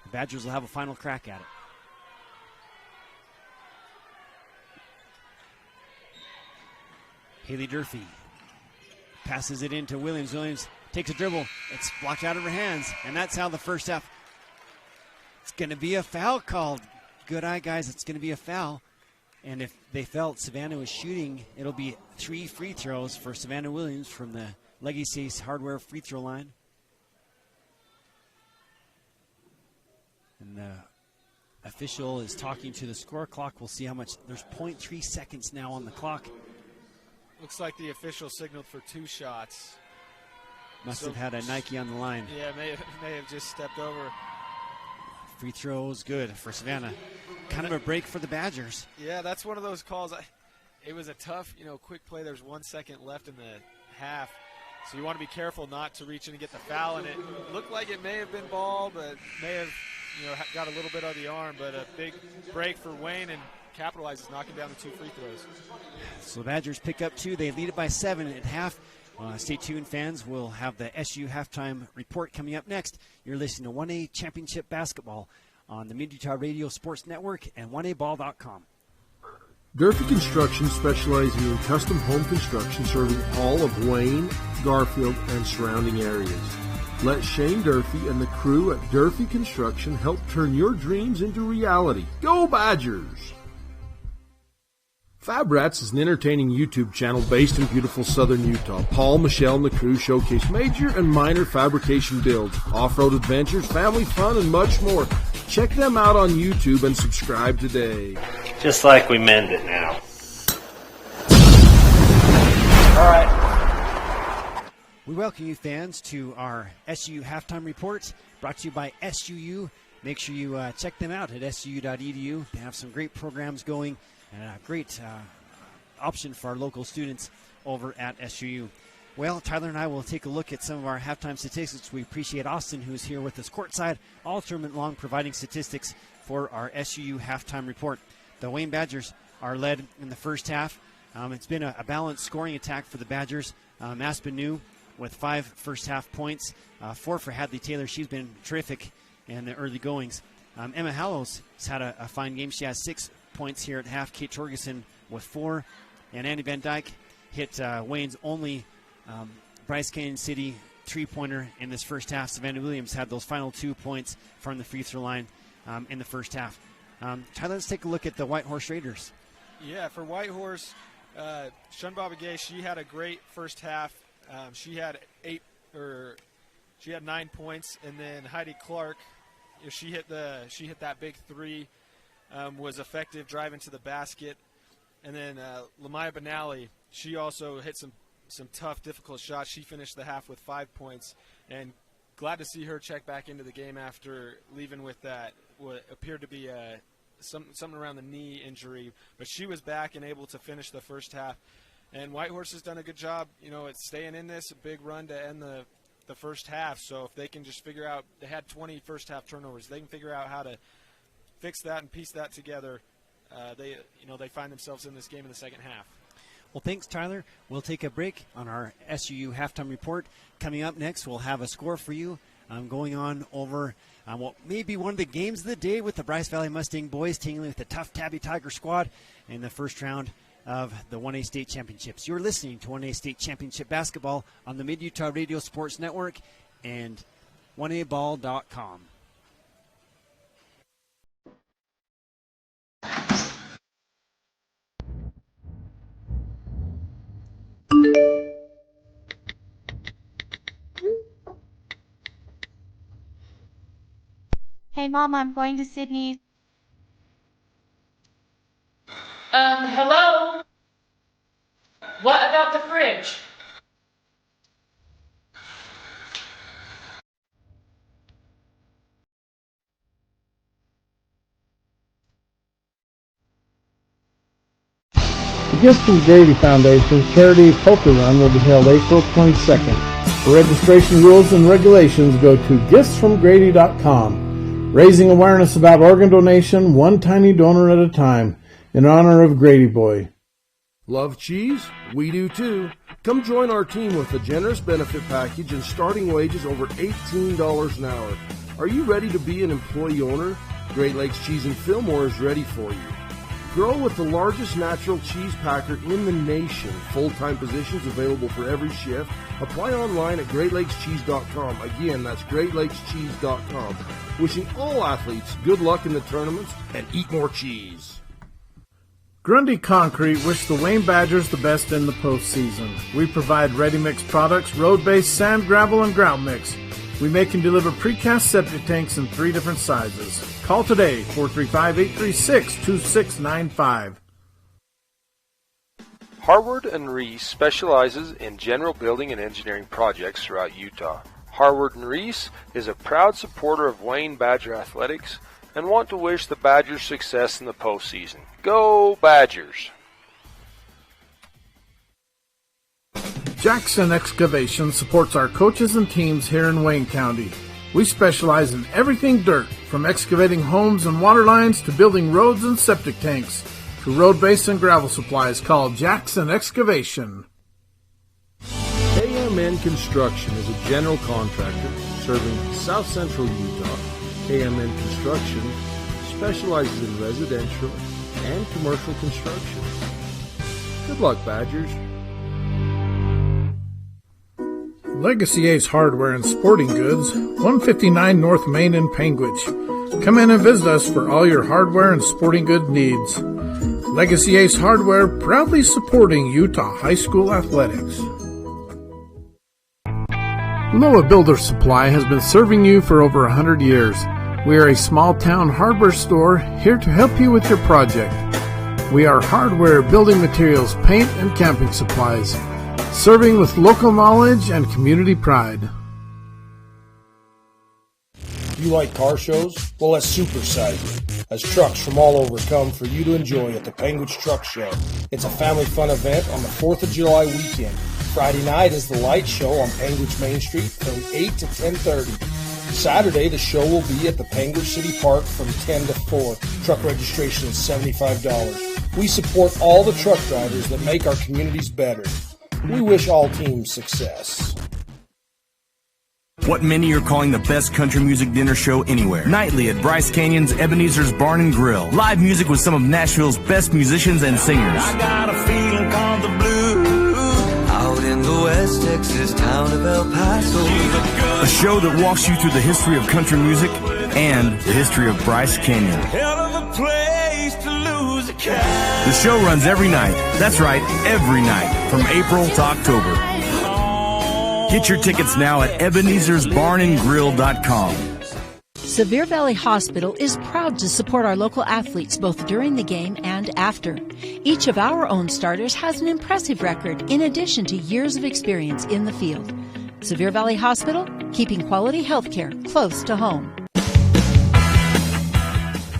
the Badgers will have a final crack at it. Haley Durfee passes it into Williams. Williams takes a dribble. It's blocked out of her hands. And that's how the first half. It's going to be a foul called. Good eye, guys. It's going to be a foul. And if they felt Savannah was shooting, it'll be 3 free throws for Savannah Williams from the Legacy Hardware free throw line. And the official is talking to the score clock. We'll see how much. There's 0.3 seconds now on the clock. Looks like the official signaled for 2 shots. Must have had a Nike on the line. Yeah, may have just stepped over. Free throws good for Savannah. Kind of a break for the Badgers. Yeah, that's one of those calls. It was a tough, quick play. There's 1 second left in the half. So you want to be careful not to reach in and get the foul. And it looked like it may have been ball, but may have got a little bit of the arm. But a big break for Wayne and capitalizes, knocking down the 2 free throws. So the Badgers pick up 2. They lead it by 7 at half. Stay tuned, fans. We'll have the SU halftime report coming up next. You're listening to 1A Championship Basketball on the Mid-Utah Radio Sports Network and 1aball.com. Durfee Construction specializes in custom home construction serving all of Wayne, Garfield, and surrounding areas. Let Shane Durfee and the crew at Durfee Construction help turn your dreams into reality. Go Badgers! Fab Rats is an entertaining YouTube channel based in beautiful southern Utah. Paul, Michelle, and the crew showcase major and minor fabrication builds, off-road adventures, family fun, and much more. Check them out on YouTube and subscribe today. Just like we mend it now. All right. We welcome you, fans, to our SU halftime report brought to you by SUU. Make sure you check them out at suu.edu. They have some great programs going and a great option for our local students over at SUU. Well, Tyler and I will take a look at some of our halftime statistics. We appreciate Austin, who's here with us courtside all tournament long, providing statistics for our SUU halftime report. The Wayne Badgers are led in the first half. It's been a balanced scoring attack for the Badgers. Aspen New with 5 first half points, 4 for Hadley Taylor. She's been terrific in the early goings. Emma Hallows has had a fine game. She has 6 points here at half. Kate Torgerson with 4. And Andy Van Dyke hit Wayne's only Bryce Canyon City 3-pointer in this first half. Savannah Williams had those final 2 points from the free throw line in the first half. Tyler, let's take a look at the Whitehorse Raiders. Yeah, for Whitehorse, Shun Babagay, she had a great first half. She had 9 points, and then Heidi Clark, she hit that big 3, was effective driving to the basket, and then Lamaya Benally, she also hit some tough, difficult shots. She finished the half with 5 points, and glad to see her check back into the game after leaving with that what appeared to be something around the knee injury, but she was back and able to finish the first half. And Whitehorse has done a good job, at staying in this, a big run to end the first half. So if they can just figure out, they had 20 first half turnovers, they can figure out how to fix that and piece that together. They find themselves in this game in the second half. Well, thanks, Tyler. We'll take a break on our SUU halftime report. Coming up next, we'll have a score for you going on over what may be one of the games of the day with the Bryce Valley Mustang boys tingling with the tough Tabby Tiger squad in the first round of the 1A State Championships. You're listening to 1A State Championship Basketball on the Mid-Utah Radio Sports Network and 1aball.com. Hey Mom, I'm going to Sydney. Hello? What about the fridge? The Gifts from Grady Foundation's Charity Poker Run will be held April 22nd. For registration rules and regulations, go to giftsfromgrady.com. Raising awareness about organ donation, one tiny donor at a time, in honor of Grady Boy. Love cheese? We do too. Come join our team with a generous benefit package and starting wages over $18 an hour. Are you ready to be an employee owner? Great Lakes Cheese in Fillmore is ready for you. Grow with the largest natural cheese packer in the nation. Full-time positions available for every shift. Apply online at GreatLakesCheese.com. Again, that's GreatLakesCheese.com. Wishing all athletes good luck in the tournaments and eat more cheese. Grundy Concrete wish the Wayne Badgers the best in the postseason. We provide ready-mix products, road-based sand, gravel, and grout mix. We make and deliver precast septic tanks in 3 different sizes. Call today, 435-836-2695. Harward & Reese specializes in general building and engineering projects throughout Utah. Harward & Reese is a proud supporter of Wayne Badger Athletics and want to wish the Badgers success in the postseason. Go Badgers! Jackson Excavation supports our coaches and teams here in Wayne County. We specialize in everything dirt, from excavating homes and water lines to building roads and septic tanks, to road base and gravel supplies. Call Jackson Excavation. KMN Construction is a general contractor serving South Central Utah. KMN Construction specializes in residential and commercial construction. Good luck, Badgers. Legacy Ace Hardware and Sporting Goods, 159 North Main in Panguitch. Come in and visit us for all your hardware and sporting good needs. Legacy Ace Hardware, proudly supporting Utah high school athletics. Loa Builder Supply has been serving you for over 100 years. We are a small-town hardware store here to help you with your project. We are hardware, building materials, paint, and camping supplies, serving with local knowledge and community pride. You like car shows? Well, let's supersize it, as trucks from all over come for you to enjoy at the Panguitch Truck Show. It's a family fun event on the 4th of July weekend. Friday night is the light show on Panguitch Main Street from 8 to 10:30. Saturday, the show will be at the Panguitch City Park from 10 to 4. Truck registration is $75. We support all the truck drivers that make our communities better. We wish all teams success. What many are calling the best country music dinner show anywhere. Nightly at Bryce Canyon's Ebenezer's Barn and Grill. Live music with some of Nashville's best musicians and singers. I got a feeling called the blues. Out in the West Texas town of El Paso. A show that walks you through the history of country music and the history of Bryce Canyon. Hell of a place to lose a cat. The show runs every night. That's right, every night from April to October. Get your tickets now at Ebenezer'sBarnandGrill.com. Sevier Valley Hospital is proud to support our local athletes both during the game and after. Each of our own starters has an impressive record in addition to years of experience in the field. Sevier Valley Hospital, keeping quality health care close to home.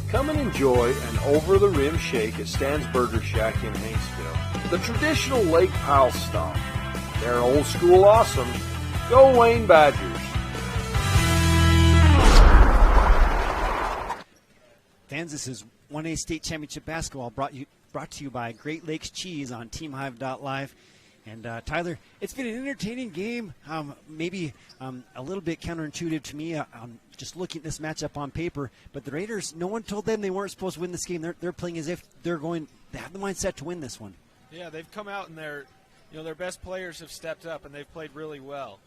Come and enjoy an over-the-rim shake at Stan's Burger Shack in Haynesville. The traditional Lake Powell style. They're old school awesome. Go Wayne Badgers. Fans, this is 1A State Championship Basketball brought to you by Great Lakes Cheese on TeamHive.live. And Tyler, it's been an entertaining game, maybe a little bit counterintuitive to me just looking at this matchup on paper. But the Raiders, no one told them they weren't supposed to win this game. They're playing as if they have the mindset to win this one. Yeah, they've come out and their best players have stepped up and they've played really well.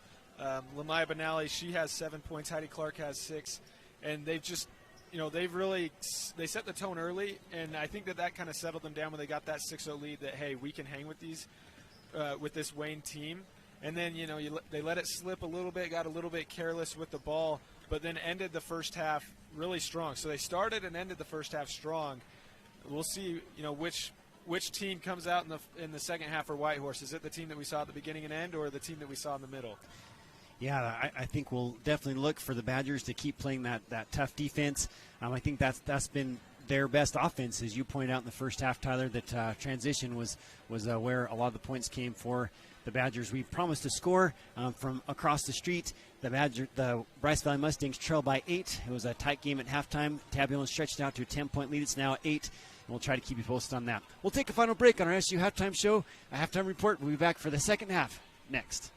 Lamaya Benally, she has 7 points. Heidi Clark has 6, and they've just, they set the tone early, and I think that kind of settled them down when they got that 6-0 lead. That hey, we can hang with with this Wayne team, and then they let it slip a little bit, got a little bit careless with the ball, but then ended the first half really strong. So they started and ended the first half strong. We'll see, which team comes out in the second half for Whitehorse. Is it the team that we saw at the beginning and end, or the team that we saw in the middle? Yeah, I think we'll definitely look for the Badgers to keep playing that tough defense. I think that's been their best offense, as you pointed out in the first half, Tyler. That transition was where a lot of the points came for the Badgers. We promised to score from across the street. The Bryce Valley Mustangs trail by 8. It was a tight game at halftime. Tabulon stretched out to a 10-point lead. It's now 8. And we'll try to keep you posted on that. We'll take a final break on our SU halftime show, a halftime report. We'll be back for the second half next.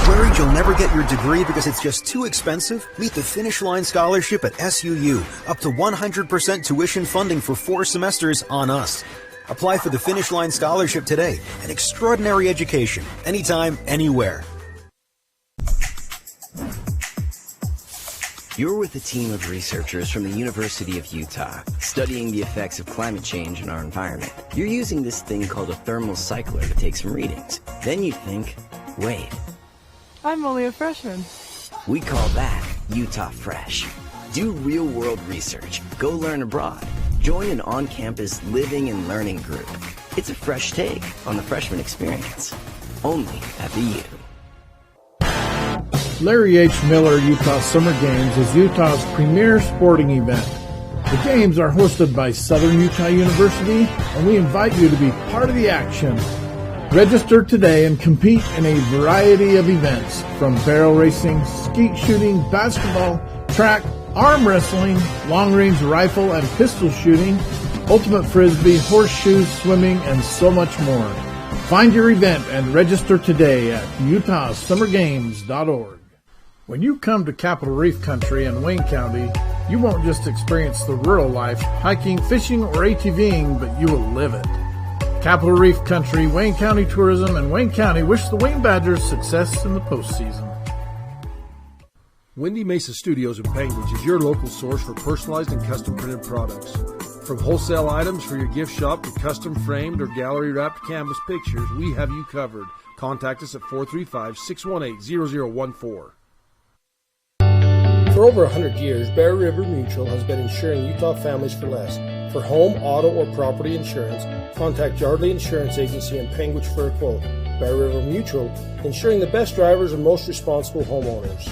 Worried you'll never get your degree because it's just too expensive? Meet the Finish Line Scholarship at SUU. Up to 100% tuition funding for 4 semesters on us. Apply for the Finish Line Scholarship today. An extraordinary education. Anytime, anywhere. You're with a team of researchers from the University of Utah, studying the effects of climate change on our environment. You're using this thing called a thermal cycler to take some readings. Then you think, wait, I'm only a freshman. We call that Utah Fresh. Do real-world research. Go learn abroad. Join an on-campus living and learning group. It's a fresh take on the freshman experience. Only at the U. Larry H. Miller Utah Summer Games is Utah's premier sporting event. The games are hosted by Southern Utah University, and we invite you to be part of the action. Register today and compete in a variety of events, from barrel racing, skeet shooting, basketball, track, arm wrestling, long-range rifle and pistol shooting, ultimate frisbee, horseshoes, swimming, and so much more. Find your event and register today at utahsummergames.org. When you come to Capitol Reef Country in Wayne County, you won't just experience the rural life, hiking, fishing, or ATVing, but you will live it. Capitol Reef Country, Wayne County Tourism, and Wayne County wish the Wayne Badgers success in the postseason. Windy Mesa Studios in Panguitch is your local source for personalized and custom printed products. From wholesale items for your gift shop to custom framed or gallery wrapped canvas pictures, we have you covered. Contact us at 435-618-0014. For over 100 years, Bear River Mutual has been insuring Utah families for less. For home, auto, or property insurance, contact Yardley Insurance Agency in Panguitch for a quote. Bear River Mutual, insuring the best drivers and most responsible homeowners.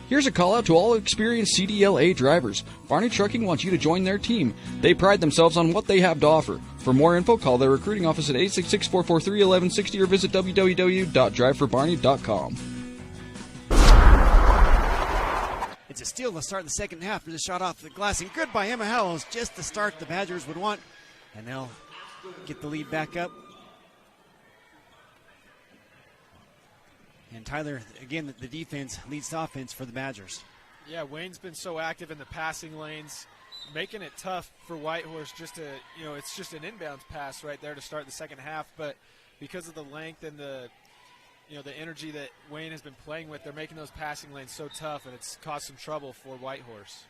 Here's a call out to all experienced CDLA drivers. Barney Trucking wants you to join their team. They pride themselves on what they have to offer. For more info, call their recruiting office at 866-443-1160 or visit www.driveforbarney.com. It's a steal to start the second half. There's a shot off the glass, and good by Emma Hallows, just the start the Badgers would want. And they'll get the lead back up. And Tyler, again, the defense leads the offense for the Badgers. Yeah, Wayne's been so active in the passing lanes, making it tough for Whitehorse just to, it's just an inbounds pass right there to start the second half. But because of the length and the energy that Wayne has been playing with, they're making those passing lanes so tough, and it's caused some trouble for Whitehorse.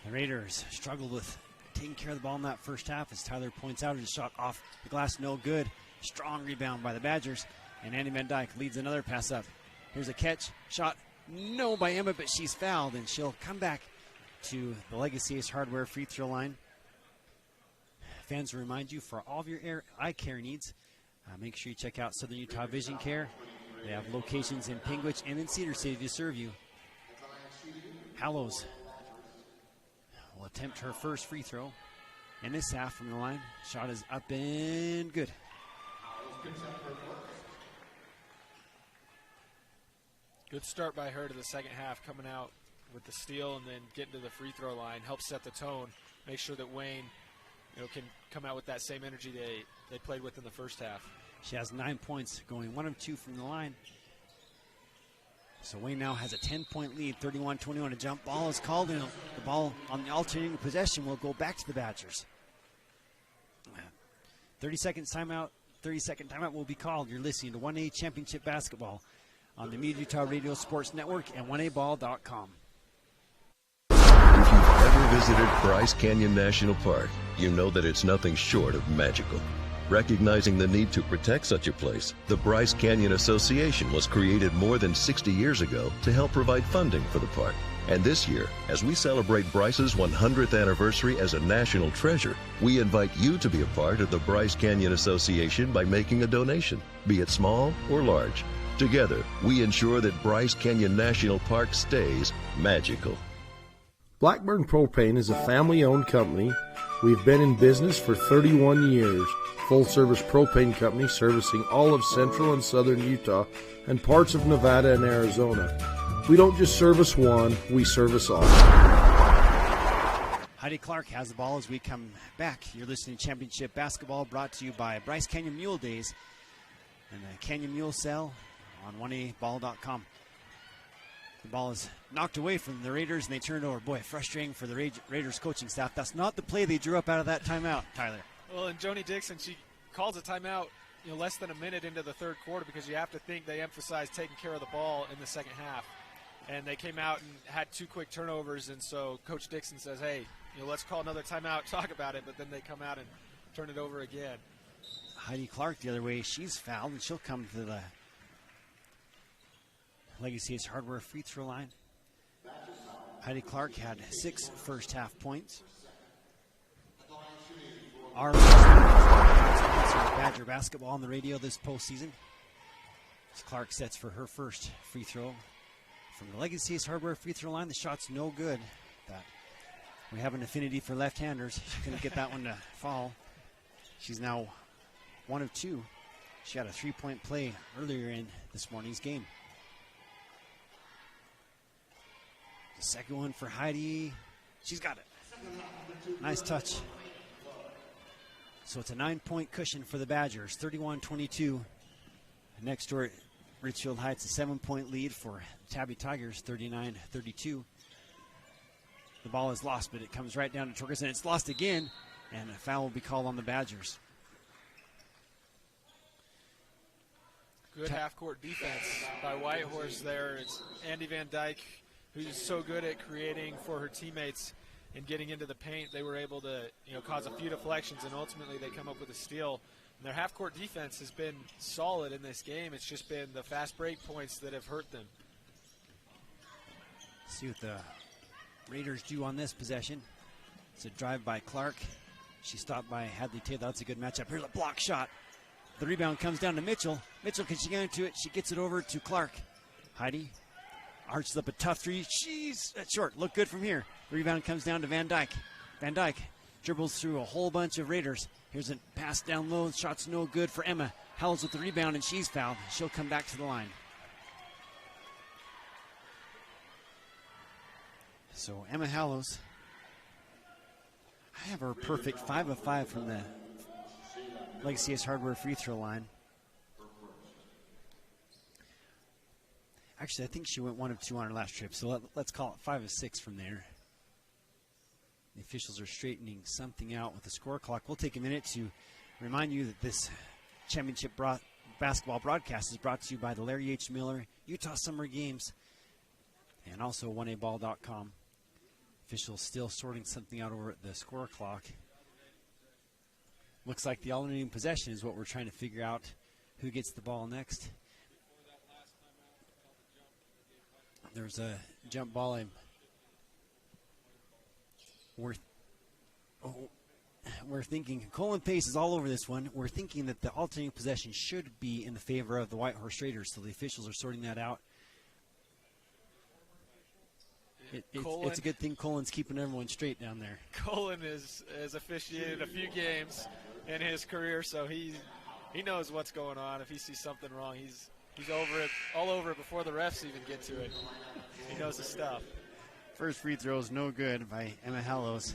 The Raiders struggled with taking care of the ball in that first half, as Tyler points out. His shot off the glass, no good. Strong rebound by the Badgers. And Andy Van Dyke leads another pass up. Here's a catch. Shot, no by Emma, but she's fouled, and she'll come back to the Legacy Ace Hardware free throw line. Fans, remind you, for all of your eye care needs, make sure you check out Southern Utah Vision Care. They have locations in Pingwich and in Cedar City to serve you. Hallows will attempt her first free throw in this half from the line. Shot is up and good. Good start by her to the second half, coming out with the steal and then getting to the free throw line. Helps set the tone. Make sure that Wayne, can come out with that same energy they played with in the first half. She has 9 points, going 1 of 2 from the line. So Wayne now has a 10-point lead, 31-21. A jump ball is called, and the ball on the alternating possession will go back to the Badgers. 30-second timeout will be called. You're listening to 1A Championship Basketball on the Media Utah Radio Sports Network and 1aball.com. If you've ever visited Bryce Canyon National Park, you know that it's nothing short of magical. Recognizing the need to protect such a place, the Bryce Canyon Association was created more than 60 years ago to help provide funding for the park. And this year, as we celebrate Bryce's 100th anniversary as a national treasure, we invite you to be a part of the Bryce Canyon Association by making a donation, be it small or large. Together, we ensure that Bryce Canyon National Park stays magical. Blackburn Propane is a family-owned company. We've been in business for 31 years. Full-service propane company servicing all of central and southern Utah and parts of Nevada and Arizona. We don't just service one, we service all. Heidi Clark has the ball as we come back. You're listening to Championship Basketball, brought to you by Bryce Canyon Mule Days and the Canyon Mule Sale on 1aball.com. The ball is knocked away from the Raiders, and they turn it over. Boy, frustrating for the Raiders coaching staff. That's not the play they drew up out of that timeout, Tyler. Well, and Joni Dixon, she calls a timeout less than a minute into the third quarter, because you have to think they emphasized taking care of the ball in the second half. And they came out and had 2 quick turnovers, and so Coach Dixon says, hey, let's call another timeout, talk about it, but then they come out and turn it over again. Heidi Clark the other way, she's fouled, and she'll come to the Legacy Ace Hardware free throw line. Heidi Clark had 6 first half points. Our Badger basketball on the radio this postseason. As Clark sets for her first free throw from the Legacy Ace Hardware free throw line. The shot's no good. We have an affinity for left-handers. She couldn't get that one to fall. She's now 1 of 2. She had a 3-point play earlier in this morning's game. The second one for Heidi. She's got it. Nice touch. So it's a 9-point cushion for the Badgers, 31-22. Next door, Richfield Heights, a 7-point lead for Tabby Tigers, 39-32. The ball is lost, but it comes right down to Torgerson. It's lost again, and a foul will be called on the Badgers. Good half-court defense by Whitehorse there. It's Andy Van Dyke, who's so good at creating for her teammates and getting into the paint. They were able to cause a few deflections, and ultimately they come up with a steal. And their half-court defense has been solid in this game. It's just been the fast break points that have hurt them. See what the Raiders do on this possession. It's a drive by Clark. She stopped by Hadley Taylor. That's a good matchup. Here's a block shot. The rebound comes down to Mitchell. Mitchell, can she get into it? She gets it over to Clark. Heidi arches up a tough three. She's short. Look good from here. Rebound comes down to Van Dyke. Van Dyke dribbles through a whole bunch of Raiders. Here's a pass down low. Shot's no good for Emma. Howells with the rebound, and she's fouled. She'll come back to the line. So Emma Hallows, I have her perfect 5 of 5 from the Legacy S Hardware free throw line. Actually, I think she went 1 of 2 on her last trip, so let's call it 5 of 6 from there. The officials are straightening something out with the score clock. We'll take a minute to remind you that this championship basketball broadcast is brought to you by the Larry H. Miller Utah Summer Games and also 1aball.com. Officials still sorting something out over at the score clock. Looks like the alternating possession is what we're trying to figure out who gets the ball next. There's a jump ball. We're thinking, Colin Pace is all over this one. We're thinking that the alternating possession should be in the favor of the Whitehorse Raiders, so the officials are sorting that out. It's a good thing Colin's keeping everyone straight down there. Colin has officiated a few games in his career, so he knows what's going on. If he sees something wrong, he's all over it before the refs even get to it. He knows his stuff. First free throw is no good by Emma Hallows.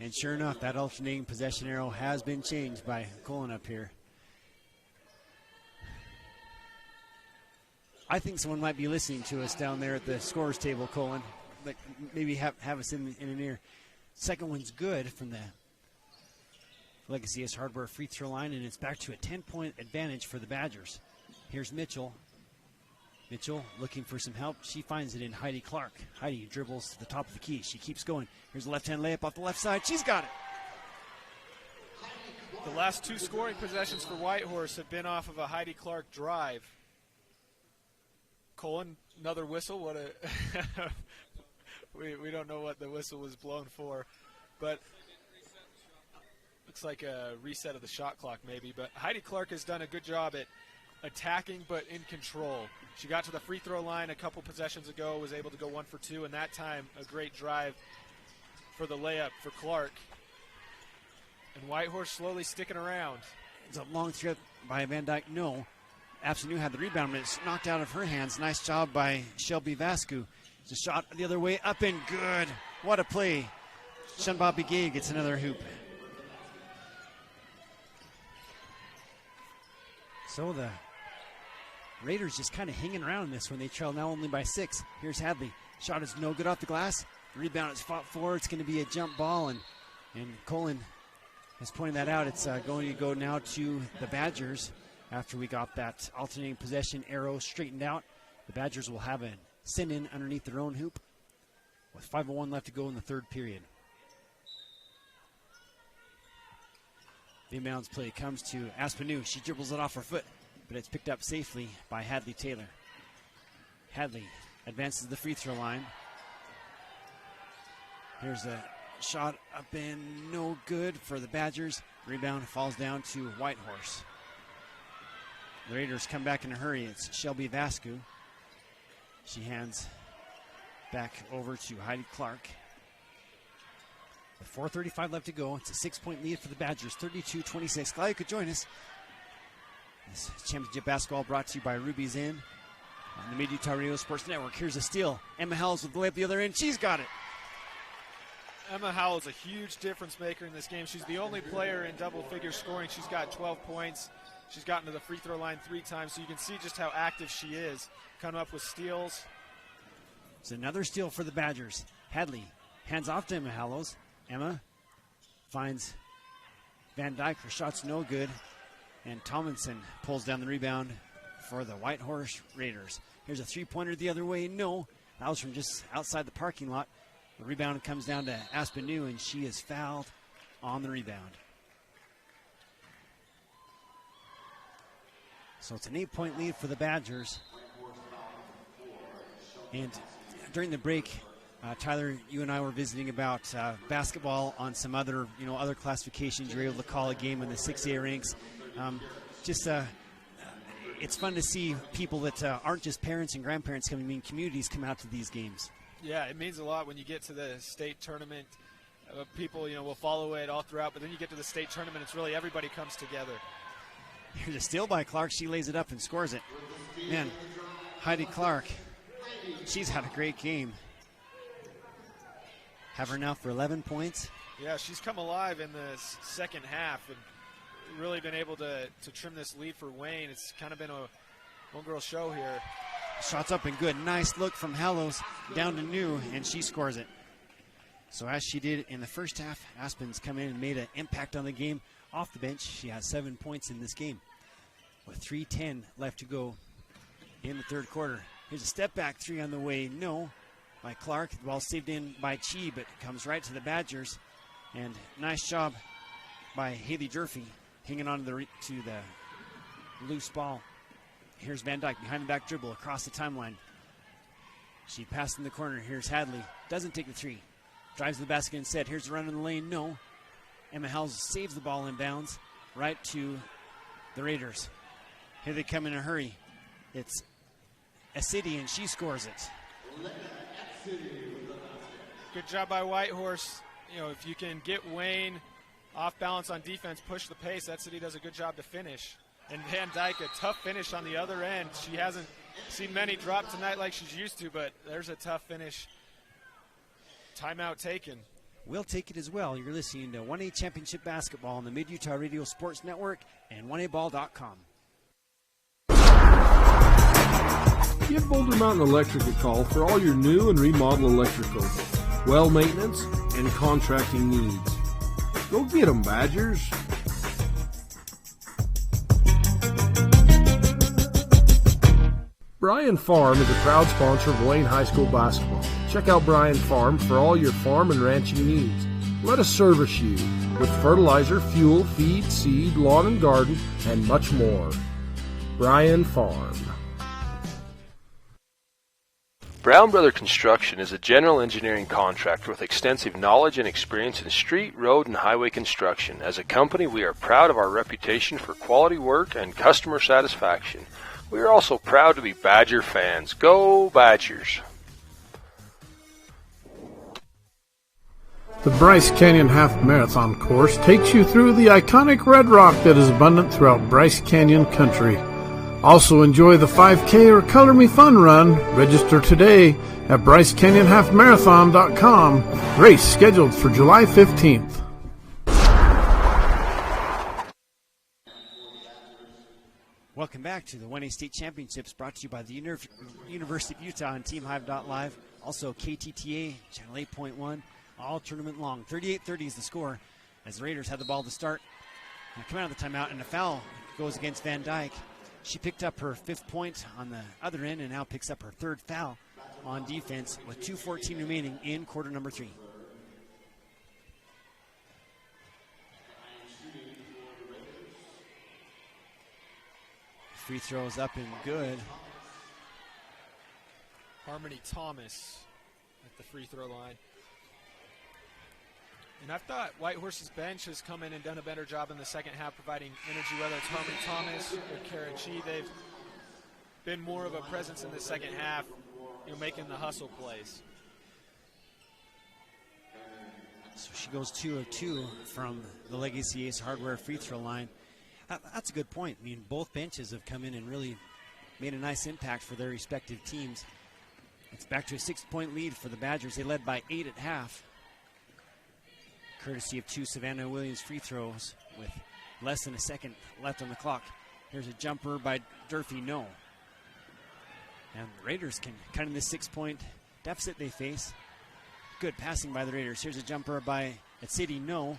And sure enough, that alternating possession arrow has been changed by Colin up here. I think someone might be listening to us down there at the scorers table, Colin. Like maybe have us in an ear. Second one's good from the Legacy S Hardware free throw line, and it's back to a 10-point advantage for the Badgers. Here's Mitchell. Mitchell looking for some help. She finds it in Heidi Clark. Heidi dribbles to the top of the key. She keeps going. Here's a left-hand layup off the left side. She's got it. The last 2 scoring possessions for Whitehorse have been off of a Heidi Clark drive. Colin, another whistle. What a we don't know what the whistle was blown for, but looks like a reset of the shot clock maybe. But Heidi Clark has done a good job at attacking but in control. She got to the free throw line a couple possessions ago, was able to go 1 for 2, and that time a great drive for the layup for Clark. And Whitehorse slowly sticking around. It's a long trip by Van Dyke. No. Absolute had the rebound, but it's knocked out of her hands. Nice job by Shelby Vascu. It's a shot the other way, up and good. What a play. Shanba Begay gets another hoop. So the Raiders just kind of hanging around in this one. They trail now only by 6. Here's Hadley. Shot is no good off the glass. Rebound is fought for. It's going to be a jump ball, and Colin has pointed that out. It's going to go now to the Badgers after we got that alternating possession arrow straightened out. The Badgers will have a send-in underneath their own hoop with 5:01 left to go in the third period. The inbounds play comes to Aspinu. She dribbles it off her foot, but it's picked up safely by Hadley Taylor. Hadley advances to the free throw line. Here's a shot up and no good for the Badgers. Rebound falls down to Whitehorse. The Raiders come back in a hurry. It's Shelby Vascu. She hands back over to Heidi Clark. With 4:35 left to go, it's a 6-point lead for the Badgers, 32-26. Glad you could join us. This championship basketball brought to you by Ruby's Inn on the Mid-Utah Radio Sports Network. Here's a steal. Emma Howells with the layup the other end. She's got it. Emma Howell is a huge difference maker in this game. She's the only player in double-figure scoring. She's got 12 points. She's gotten to the free throw line 3 times, so you can see just how active she is. Coming up with steals. It's another steal for the Badgers. Hadley hands off to Emma Howells. Emma finds Van Dyke. Her shot's no good. And Tomlinson pulls down the rebound for the Whitehorse Raiders. Here's a 3-pointer the other way. No. That was from just outside the parking lot. The rebound comes down to Aspinu, and she is fouled on the rebound. So it's an 8-point lead for the Badgers. And during the break, Tyler, you and I were visiting about basketball on some other, other classifications. You're able to call a game in the 6A ranks. it's fun to see people that aren't just parents and grandparents coming, I mean communities come out to these games. Yeah, it means a lot when you get to the state tournament. People, will follow it all throughout, but then you get to the state tournament, it's really everybody comes together. Here's a steal by Clark. She lays it up and scores it. Man, Heidi Clark, she's had a great game. Have her now for 11 points. Yeah, she's come alive in the second half and really been able to trim this lead for Wayne. It's kind of been a one-girl show here. Shots up and good. Nice look from Hallows down to New, and she scores it. So as she did in the first half, Aspen's come in and made an impact on the game. Off the bench, she has 7 points in this game with 3:10 left to go in the third quarter. Here's a step back three on the way. No, by Clark. The ball saved in by Chi, but comes right to the Badgers. And nice job by Haley Durfee hanging on to the loose ball. Here's Van Dyke behind the back dribble across the timeline. She passed in the corner. Here's Hadley. Doesn't take the three. Drives to the basket instead. Here's the run in the lane. No. Emma Howells saves the ball in bounds right to the Raiders. Here they come in a hurry. It's Acidi, and she scores it. Good job by Whitehorse. If you can get Wayne off balance on defense, push the pace, Acidi does a good job to finish. And Van Dyke, a tough finish on the other end. She hasn't seen many drop tonight like she's used to, but there's a tough finish. Timeout taken. We'll take it as well. You're listening to 1A Championship Basketball on the Mid-Utah Radio Sports Network and 1aball.com. Give Boulder Mountain Electric a call for all your new and remodel electrical, well maintenance, and contracting needs. Go get 'em, Badgers. Bryan Farm is a proud sponsor of Wayne High School basketball. Check out Bryan Farm for all your farm and ranching needs. Let us service you with fertilizer, fuel, feed, seed, lawn and garden, and much more. Bryan Farm. Brown Brother Construction is a general engineering contractor with extensive knowledge and experience in street, road, and highway construction. As a company, we are proud of our reputation for quality work and customer satisfaction. We are also proud to be Badger fans. Go Badgers! The Bryce Canyon Half Marathon course takes you through the iconic red rock that is abundant throughout Bryce Canyon country. Also enjoy the 5K or Color Me Fun run. Register today at BryceCanyonHalfMarathon.com. Race scheduled for July 15th. Welcome back to the 1A State Championships, brought to you by the University of Utah and TeamHive.live. Also KTTA, Channel 8.1, all tournament long. 38-30 is the score as the Raiders had the ball to start. Now come out of the timeout, and a foul goes against Van Dyke. She picked up her 5th point on the other end and now picks up her 3rd foul on defense with 2:14 remaining in quarter number 3. Free throws up and good. Harmony Thomas at the free throw line. And I thought Whitehorse's bench has come in and done a better job in the second half providing energy, whether it's Harmony Thomas or Kara Chi. They've been more of a presence in the second half, making the hustle plays. So she goes 2 of 2 from the Legacy Ace Hardware free throw line. That's a good point. I mean, both benches have come in and really made a nice impact for their respective teams. It's back to a 6-point lead for the Badgers. They led by 8 at half, courtesy of 2 Savannah Williams free throws with less than a second left on the clock. Here's a jumper by Durfee, no. And the Raiders can cut in the 6-point deficit they face. Good passing by the Raiders. Here's a jumper by Acidi, no.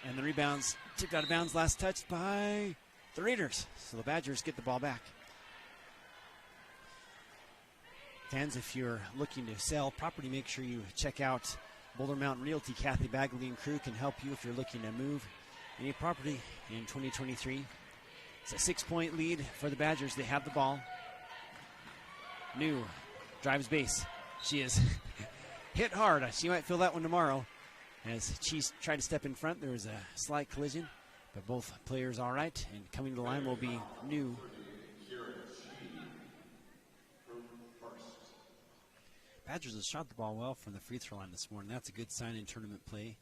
And the rebounds tipped out of bounds, last touched by the Raiders. So the Badgers get the ball back. Fans, if you're looking to sell property, make sure you check out Boulder Mountain Realty. Kathy Bagley and crew can help you if you're looking to move any property in 2023. It's a 6-point lead for the Badgers. They have the ball. New drives base. She is hit hard. She might feel that one tomorrow. As Chiefs tried to step in front, there was a slight collision, but both players all right. And coming to the line will be New. Badgers have shot the ball well from the free throw line this morning. That's a good sign in tournament play.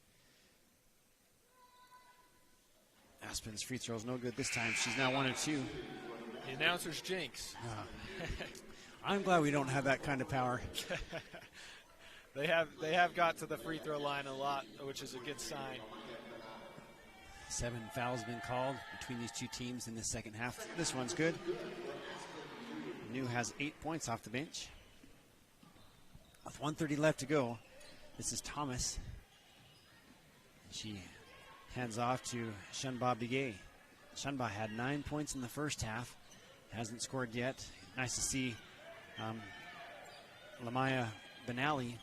Aspen's free throw is no good this time. She's now 1 of 2. The announcer's jinx. I'm glad we don't have that kind of power. They have got to the free throw line a lot, which is a good sign. 7 fouls been called between these two teams in the second half. This one's good. New has 8 points off the bench. With 1:30 left to go, this is Thomas. She hands off to Shunba Bigay. Shunba had 9 points in the first half. Hasn't scored yet. Nice to see Lamaya Benally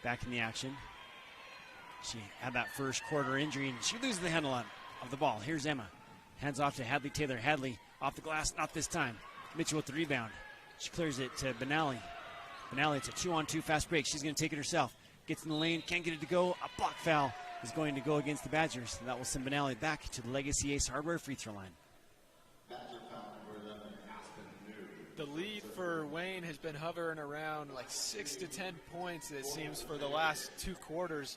back in the action. She had that first quarter injury, and she loses the handle of the ball. Here's Emma. Hands off to Hadley Taylor. Hadley off the glass, not this time. Mitchell with the rebound. She clears it to Benally. Benally, it's a 2-on-2 fast break. She's going to take it herself. Gets in the lane, can't get it to go. A block foul is going to go against the Badgers. That will send Benally back to the Legacy Ace Hardware free throw line. The lead for Wayne has been hovering around like 6 to 10 points, it seems, for the last 2 quarters.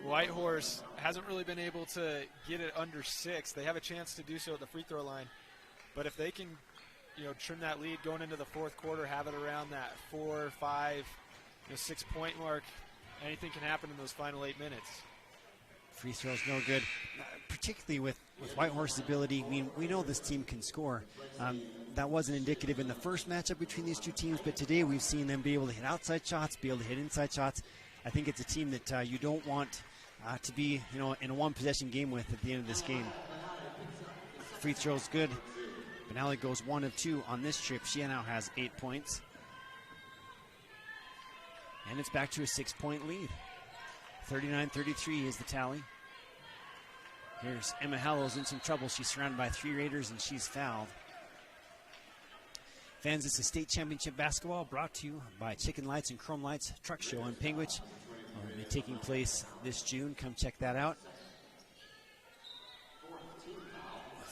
Whitehorse hasn't really been able to get it under 6. They have a chance to do so at the free throw line. But if they can, trim that lead going into the fourth quarter, have it around that 4, 5, 6 point mark, anything can happen in those final 8 minutes. Free throw's no good, particularly with Whitehorse's ability. I mean, we know this team can score. That wasn't indicative in the first matchup between these two teams, but today we've seen them be able to hit outside shots, be able to hit inside shots. I think it's a team that you don't want to be, in a one-possession game with at the end of this game. Free throw's good. Benally goes 1 of 2 on this trip. She now has 8 points. And it's back to a 6-point lead. 39-33 is the tally. Here's Emma Hallows in some trouble. She's surrounded by 3 Raiders, and she's fouled. Fans, this is state championship basketball brought to you by Chicken Lights and Chrome Lights Truck Show in Penguich. Will be taking place this June. Come check that out.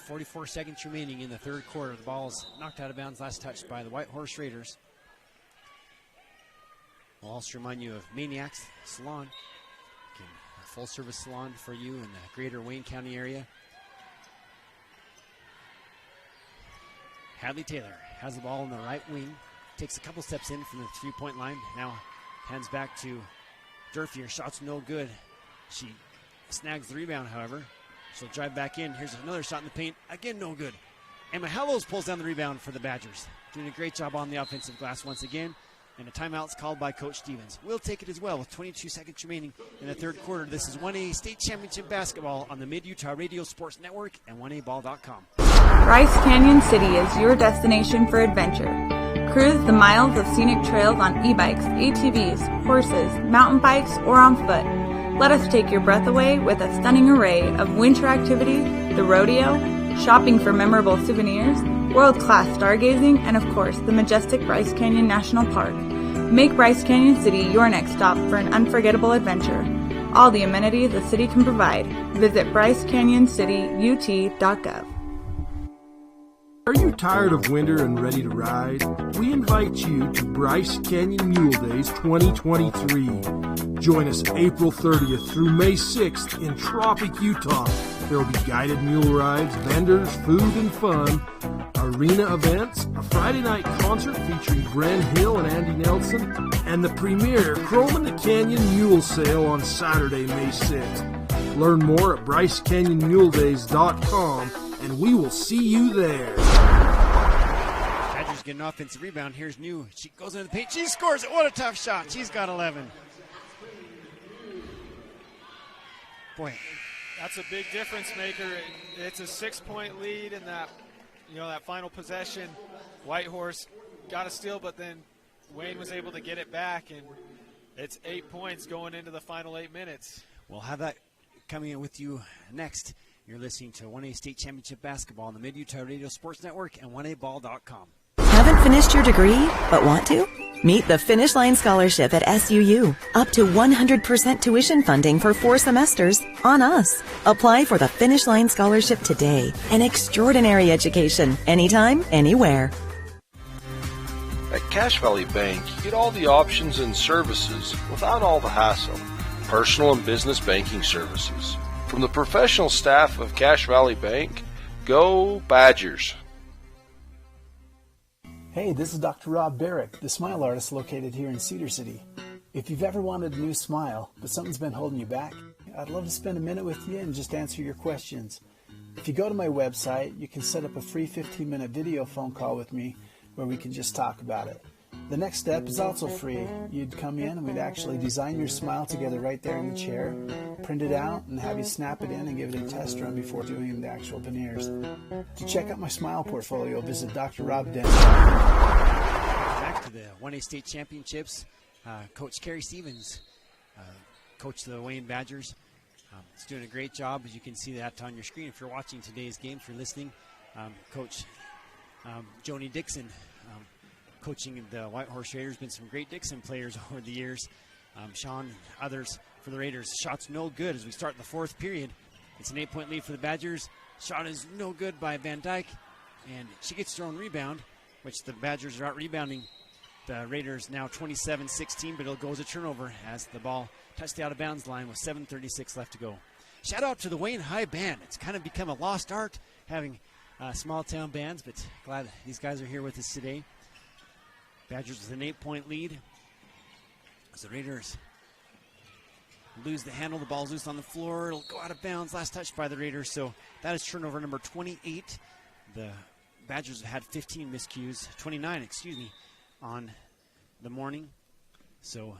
44 seconds remaining in the third quarter. The ball is knocked out of bounds, last touched by the Whitehorse Raiders. We'll also remind you of Maniacs Salon. Again, a full-service salon for you in the greater Wayne County area. Hadley Taylor has the ball in the right wing. Takes a couple steps in from the three-point line. Now hands back to Durfee. Her shot's no good. She snags the rebound, however. She'll drive back in. Here's another shot in the paint. Again, no good. Emma Hallows pulls down the rebound for the Badgers. Doing a great job on the offensive glass once again. And a timeout's called by Coach Stevens. We'll take it as well with 22 seconds remaining in the third quarter. This is 1A State Championship Basketball on the Mid-Utah Radio Sports Network and 1aball.com. Bryce Canyon City is your destination for adventure. Cruise the miles of scenic trails on e-bikes, ATVs, horses, mountain bikes, or on foot. Let us take your breath away with a stunning array of winter activities, the rodeo, shopping for memorable souvenirs, world-class stargazing, and of course, the majestic Bryce Canyon National Park. Make Bryce Canyon City your next stop for an unforgettable adventure. All the amenities the city can provide. Visit BryceCanyonCityUT.gov. Are you tired of winter and ready to ride? We invite you to Bryce Canyon Mule Days 2023. Join us April 30th through May 6th in Tropic, Utah. There will be guided mule rides, vendors, food and fun, arena events, a Friday night concert featuring Gren Hill and Andy Nelson, and the premier Chrome in the Canyon Mule Sale on Saturday, May 6th. Learn more at BryceCanyonMuleDays.com, and we will see you there. Badgers get an offensive rebound. Here's New. She goes into the paint. She scores it. What a tough shot. She's got 11. Boy. That's a big difference maker. It's a 6-point lead in that, that final possession. Whitehorse got a steal, but then Wayne was able to get it back, and it's 8 points going into the final 8 minutes. We'll have that coming in with you next. You're listening to 1A State Championship Basketball on the Mid-Utah Radio Sports Network and 1aball.com. Haven't finished your degree, but want to? Meet the Finish Line Scholarship at SUU. Up to 100% tuition funding for 4 semesters on us. Apply for the Finish Line Scholarship today. An extraordinary education, anytime, anywhere. At Cache Valley Bank, you get all the options and services without all the hassle. Personal and business banking services. From the professional staff of Cache Valley Bank, go Badgers! Hey, this is Dr. Rob Barrick, the smile artist located here in Cedar City. If you've ever wanted a new smile, but something's been holding you back, I'd love to spend a minute with you and just answer your questions. If you go to my website, you can set up a free 15-minute video phone call with me where we can just talk about it. The next step is also free. You'd come in and we'd actually design your smile together right there in the chair, print it out, and have you snap it in and give it a test run before doing the actual veneers. To check out my smile portfolio, visit Dr. Rob Dennis. Back to the 1A state championships. Coach Kerry Stevens, coach the Wayne Badgers. He's doing a great job, as you can see that on your screen if you're watching today's game. If you're listening, Coach Joni Dixon, coaching the Whitehorse Raiders. Been some great Dixon players over the years. Sean and others for the Raiders. Shot's no good as we start the fourth period. It's an 8-point lead for the Badgers. Shot is no good by Van Dyke, and she gets her own rebound, which the Badgers are out rebounding the Raiders now 27-16, but it'll go as a turnover as the ball touched the out-of-bounds line with 7:36 left to go. Shout out to the Wayne High Band. It's kind of become a lost art having small-town bands, but glad these guys are here with us today. Badgers with an 8-point lead as the Raiders lose the handle. The ball's loose on the floor. It'll go out of bounds. Last touch by the Raiders, so that is turnover number 28. The Badgers have had 15 miscues, 29, on the morning. So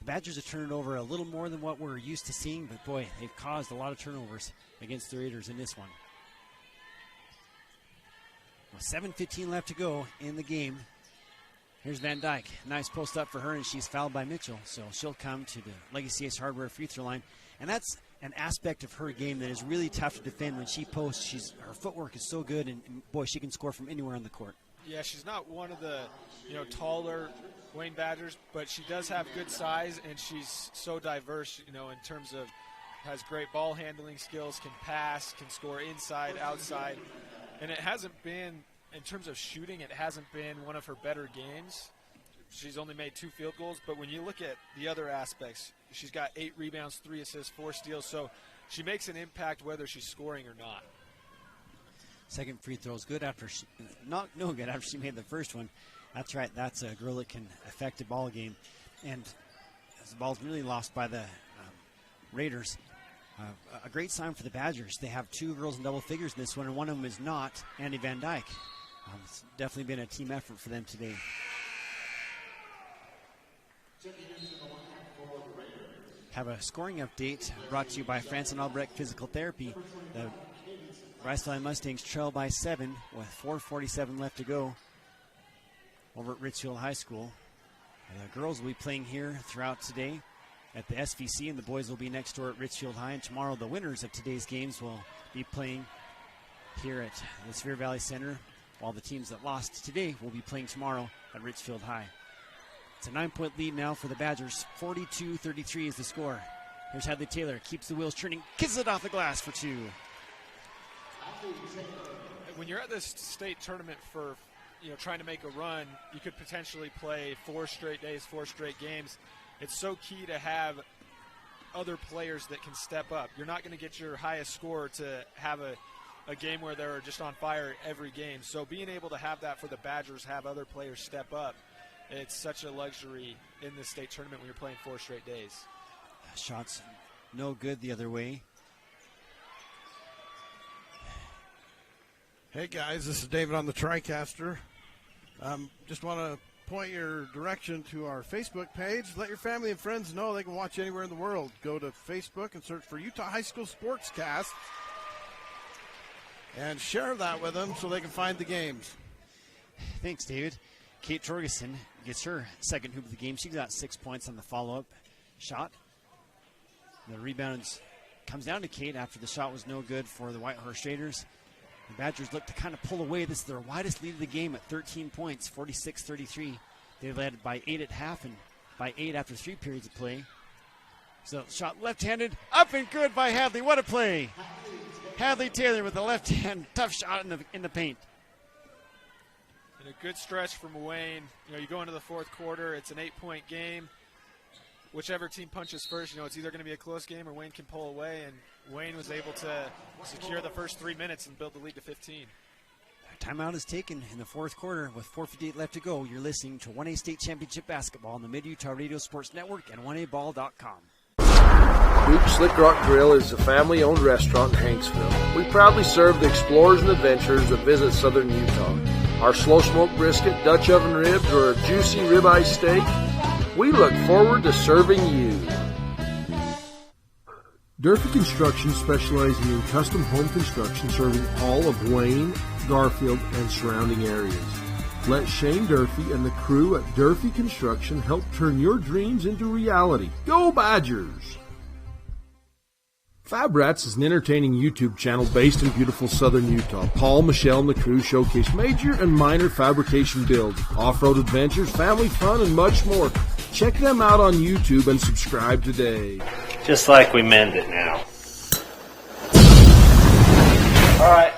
the Badgers have turned it over a little more than what we're used to seeing, but boy, they've caused a lot of turnovers against the Raiders in this one. With 7:15 left to go in the game, here's Van Dyke. Nice post up for her, and she's fouled by Mitchell, so she'll come to the Legacy Ace Hardware free throw line. And that's an aspect of her game that is really tough to defend. When she posts, her footwork is so good, and boy, she can score from anywhere on the court. Yeah, she's not one of the taller Wayne Badgers, but she does have good size, and she's so diverse, in terms of has great ball handling skills, can pass, can score inside, outside. And it hasn't been, in terms of shooting, it hasn't been one of her better games. She's only made 2 field goals, but when you look at the other aspects, she's got 8 rebounds, 3 assists, 4 steals, so she makes an impact whether she's scoring or not. Second free throw is good after no good after she made the first one. That's right. That's a girl that can affect a ball game. And as the ball's really lost by the Raiders, a great sign for the Badgers. They have 2 girls in double figures in this one, and one of them is not Andy Van Dyke. It's definitely been a team effort for them today. Have a scoring update brought to you by Franson Albrecht Physical Therapy. The Bryce Valley Mustangs trail by 7 with 4:47 left to go over at Richfield High School. The girls will be playing here throughout today at the SVC, and the boys will be next door at Richfield High. And tomorrow, the winners of today's games will be playing here at the Sevier Valley Center, while the teams that lost today will be playing tomorrow at Richfield High. It's a 9-point lead now for the Badgers. 42-33 is the score. Here's Hadley Taylor, keeps the wheels turning, kisses it off the glass for 2. When you're at this state tournament for, trying to make a run, you could potentially play 4 straight days, 4 straight games. It's so key to have other players that can step up. You're not going to get your highest score to have a game where they're just on fire every game. So being able to have that for the Badgers, have other players step up, it's such a luxury in this state tournament when you're playing 4 straight days. Shots no good the other way. Hey guys, this is David on the TriCaster. Just want to point your direction to our Facebook page. Let your family and friends know they can watch anywhere in the world. Go to Facebook and search for Utah High School Sportscast and share that with them so they can find the games. Thanks, David. Kate Torgerson gets her second hoop of the game. She got 6 points on the follow-up shot. The rebound comes down to Kate after the shot was no good for the Whitehorse Raiders. The Badgers look to kind of pull away. This is their widest lead of the game at 13 points, 46-33. They led by 8 at half and by 8 after 3 periods of play. So shot left-handed, up and good by Hadley. What a play. Hadley Taylor with a left hand, tough shot in the paint. And a good stretch from Wayne. You go into the fourth quarter, it's an 8-point game. Whichever team punches first, it's either going to be a close game or Wayne can pull away, and Wayne was able to secure the first 3 minutes and build the lead to 15. Timeout is taken in the fourth quarter with 4:58 left to go. You're listening to 1A State Championship Basketball on the Mid-Utah Radio Sports Network and 1aball.com. Duke Slick Rock Grill is a family-owned restaurant in Hanksville. We proudly serve the explorers and adventurers that visit southern Utah. Our slow-smoked brisket, Dutch oven ribs, or a juicy ribeye steak, we look forward to serving you. Durfee Construction specializing in custom home construction serving all of Wayne, Garfield, and surrounding areas. Let Shane Durfee and the crew at Durfee Construction help turn your dreams into reality. Go Badgers! Fab Rats is an entertaining YouTube channel based in beautiful southern Utah. Paul, Michelle, and the crew showcase major and minor fabrication builds, off-road adventures, family fun, and much more. Check them out on YouTube and subscribe today. Just like we mend it now. All right.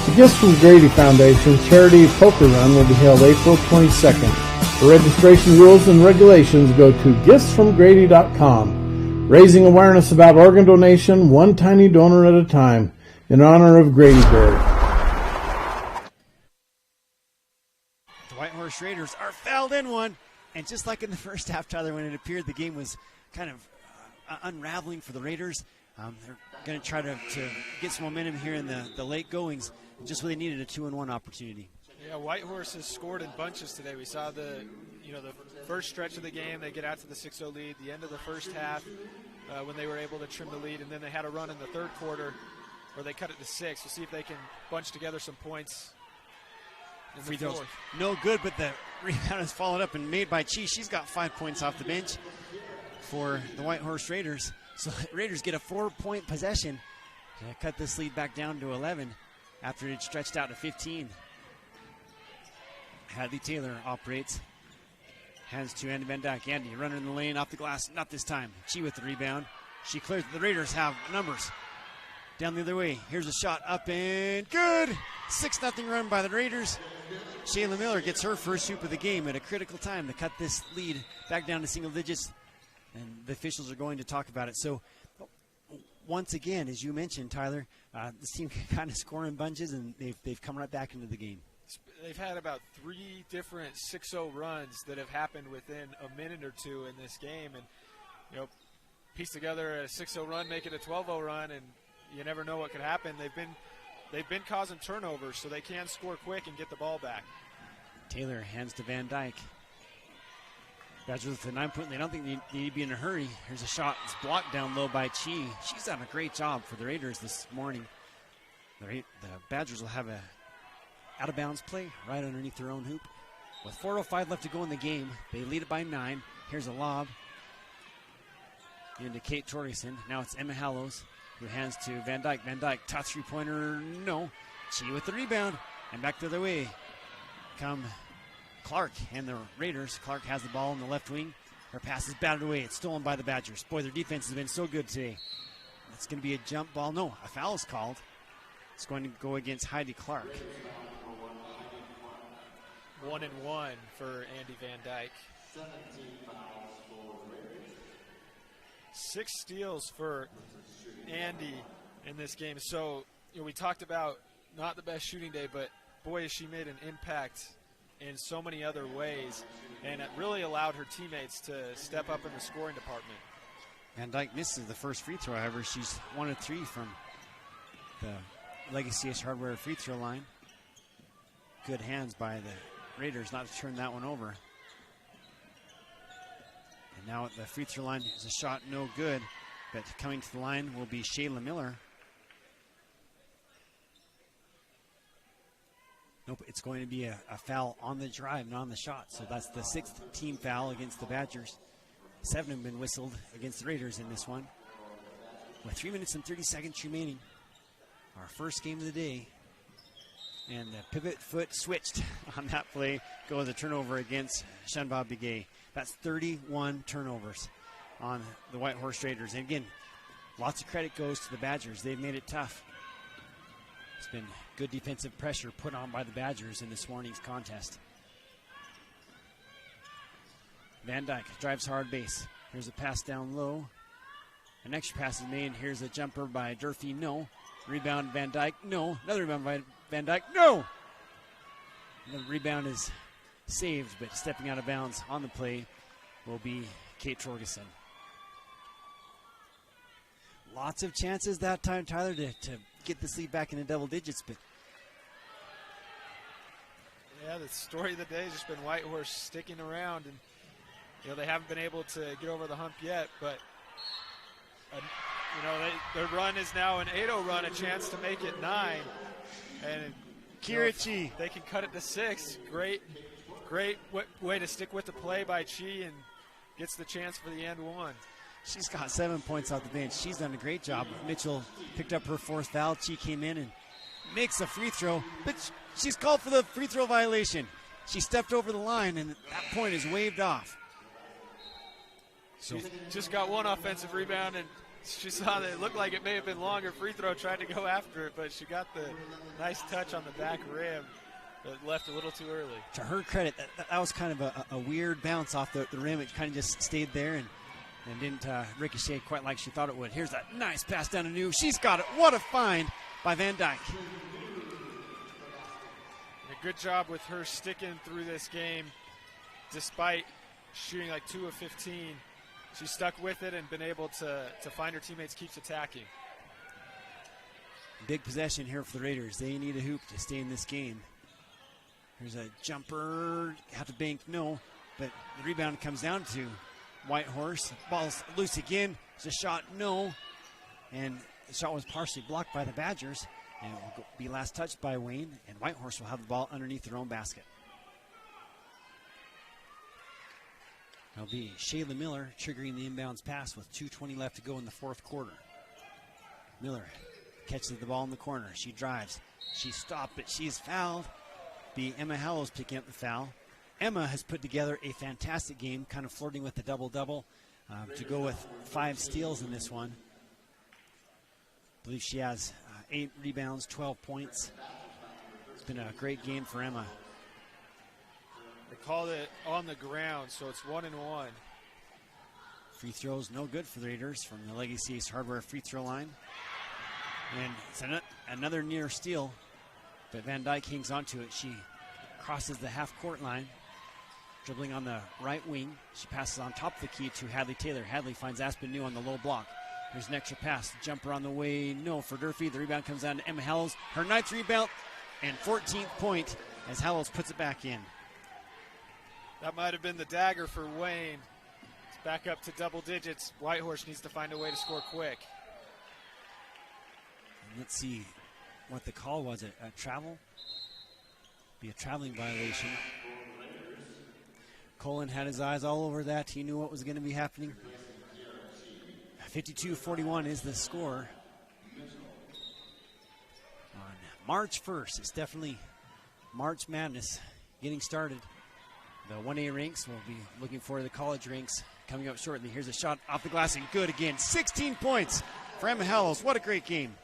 The Gifts from Grady Foundation Charity Poker Run will be held April 22nd. For registration rules and regulations, go to giftsfromgrady.com. Raising awareness about organ donation, one tiny donor at a time, in honor of Grady Board. The Whitehorse Raiders are fouled in one. And just like in the first half, Tyler, when it appeared the game was kind of unraveling for the Raiders, they're going to try to get some momentum here in the late goings. Just really needed a 2-1 opportunity. Yeah, Whitehorse has scored in bunches today. We saw the first stretch of the game. They get out to the 6-0 lead. The end of the first half when they were able to trim the lead. And then they had a run in the third quarter where they cut it to 6. We'll see if they can bunch together some points in the fourth. No good, but the rebound is followed up and made by Chi. She's got 5 points off the bench for the Whitehorse Raiders. So the Raiders get a 4-point possession to cut this lead back down to 11 after it stretched out to 15. Hadley Taylor operates. Hands to Andy Van Dyke. Andy running in the lane off the glass. Not this time. Chi with the rebound. She clears. The Raiders have numbers. Down the other way. Here's a shot up and good. 6-0 run by the Raiders. Shayla Miller gets her first hoop of the game at a critical time to cut this lead back down to single digits. And the officials are going to talk about it. So once again, as you mentioned, Tyler, this team can kind of score in bunches, and they've come right back into the game. They've had about 3 different 6-0 runs that have happened within a minute or two in this game, and piece together a 6-0 run, make it a 12-0 run, and you never know what could happen. They've been causing turnovers, so they can score quick and get the ball back. Taylor hands to Van Dyke. Badgers with a 9-point lead. I don't think they need to be in a hurry. Here's a shot. It's blocked down low by Chi. She's done a great job for the Raiders this morning. The Badgers will have a out-of-bounds play right underneath their own hoop. With 4:05 left to go in the game, they lead it by 9. Here's a lob into Kate Torgerson. Now it's Emma Hallows who hands to Van Dyke. Van Dyke, tough three-pointer, no. Chi with the rebound, and back the other way come Clark and the Raiders. Clark has the ball in the left wing. Her pass is batted away. It's stolen by the Badgers. Boy, their defense has been so good today. It's going to be a jump ball. No, a foul is called. It's going to go against Heidi Clark. 1-1 for Andy Van Dyke. 6 steals for Andy in this game. So, we talked about not the best shooting day, but boy, has she made an impact in so many other ways, and it really allowed her teammates to step up in the scoring department. Van Dyke misses the first free throw. However, she's 1 of 3 from the Legacy-ish Hardware free throw line. Good hands by the Raiders not to turn that one over. And now at the free throw line is a shot no good, but coming to the line will be Shayla Miller. Nope, it's going to be a foul on the drive, not on the shot. So that's the 6th team foul against the Badgers. 7 have been whistled against the Raiders in this one. With 3 minutes and 30 seconds remaining, our first game of the day. And the pivot foot switched on that play. Goes a turnover against Shanba Bigay. That's 31 turnovers on the Whitehorse Raiders. And again, lots of credit goes to the Badgers. They've made it tough It's been good defensive pressure put on by the Badgers in this morning's contest. Van Dyke drives hard base. Here's a pass down low. An extra pass is made. Here's a jumper by Durfee. No. Rebound Van Dyke. No. Another rebound by Van Dyke. No. The rebound is saved, but stepping out of bounds on the play will be Kate Torgeson. Lots of chances that time, Tyler, to get this lead back into double digits, but yeah, the story of the day has just been Whitehorse sticking around, and they haven't been able to get over the hump yet, but their run is now an 8-0 run, a chance to make it 9, and Kirichi, they can cut it to 6. Great way to stick with the play by Chi, and gets the chance for the end one. She's got 7 points off the bench. She's done a great job. Mitchell picked up her 4th foul. Chi came in and makes a free throw, but she's called for the free throw violation. She stepped over the line, and that point is waved off. So just got one offensive rebound, and she saw that it looked like it may have been longer. Free throw, tried to go after it, but she got the nice touch on the back rim, but left a little too early. To her credit, that was kind of a weird bounce off the rim. It kind of just stayed there and didn't ricochet quite like she thought it would. Here's that nice pass down to New. She's got it. What a find by Van Dyke. A good job with her sticking through this game despite shooting like 2 of 15. She stuck with it and been able to find her teammates, keeps attacking. Big possession here for the Raiders. They need a hoop to stay in this game. Here's a jumper. Have to bank, no. But the rebound comes down to Whitehorse. Ball's loose again. There's a shot, no. And the shot was partially blocked by the Badgers. And it will be last touched by Wayne. And Whitehorse will have the ball underneath their own basket. It'll be Shayla Miller triggering the inbounds pass with 2:20 left to go in the 4th quarter. Miller catches the ball in the corner. She drives. She's stopped, but she's fouled. Be Emma Hallows picking up the foul. Emma has put together a fantastic game, kind of flirting with the double-double to go with 5 steals in this one. I believe she has 8 rebounds, 12 points. It's been a great game for Emma. They called it on the ground, so it's 1-1. Free throws no good for the Raiders from the Legacy Ace Hardware free throw line. And it's another near steal, but Van Dyke hangs onto it. She crosses the half-court line, dribbling on the right wing. She passes on top of the key to Hadley Taylor. Hadley finds Aspen New on the low block. There's an extra pass. Jumper on the way, no for Durfee. The rebound comes down to Emma Hallows. Her 9th rebound and 14th point as Hallows puts it back in. That might have been the dagger for Wayne. It's back up to double digits. Whitehorse needs to find a way to score quick. Let's see what the call was. A travel? Be a traveling violation. Colin had his eyes all over that. He knew what was going to be happening. 52-41 is the score. On March 1st, it's definitely March Madness getting started. The 1A ranks will be looking for the college ranks coming up shortly. Here's a shot off the glass and good again. 16 points for Emma Hallows. What a great game.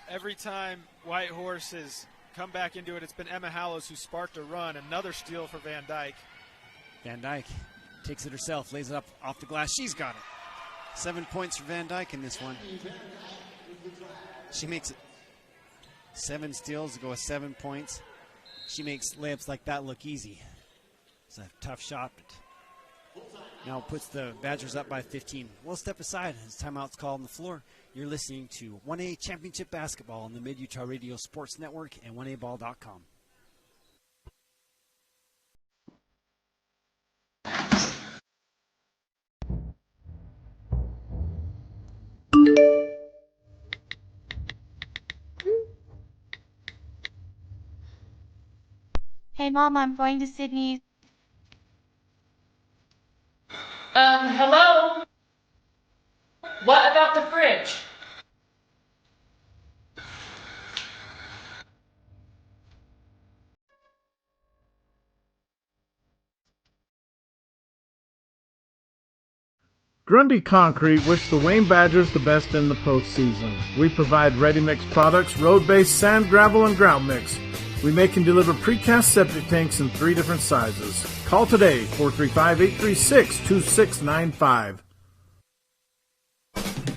Every time Whitehorse has come back into it, it's been Emma Hallows who sparked a run. Another steal for Van Dyke. Van Dyke takes it herself, lays it up off the glass. She's got it. 7 points for Van Dyke in this one. She makes it 7 steals to go with 7 points. She makes layups like that look easy. It's a tough shot, but now puts the Badgers up by 15. We'll step aside as timeout's called on the floor. You're listening to 1A Championship Basketball on the Mid-Utah Radio Sports Network and 1aball.com. Hey Mom, I'm going to Sydney. Hello? What about the fridge? Grundy Concrete wish the Wayne Badgers the best in the postseason. We provide ready-mix products, road-based sand, gravel, and grout mix. We make and deliver precast septic tanks in 3 different sizes. Call today, 435-836-2695.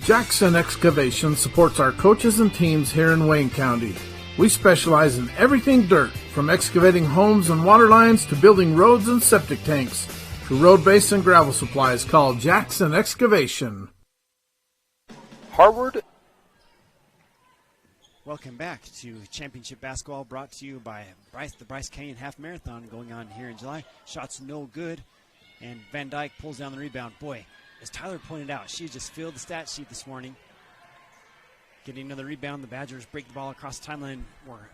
Jackson Excavation supports our coaches and teams here in Wayne County. We specialize in everything dirt, from excavating homes and water lines to building roads and septic tanks. For road-based and gravel supplies, call Jackson Excavation. Harvard. Welcome back to Championship Basketball, brought to you by the Bryce Canyon Half Marathon going on here in July. Shots no good, and Van Dyke pulls down the rebound. Boy, as Tyler pointed out, she just filled the stat sheet this morning. Getting another rebound, the Badgers break the ball across the timeline. We're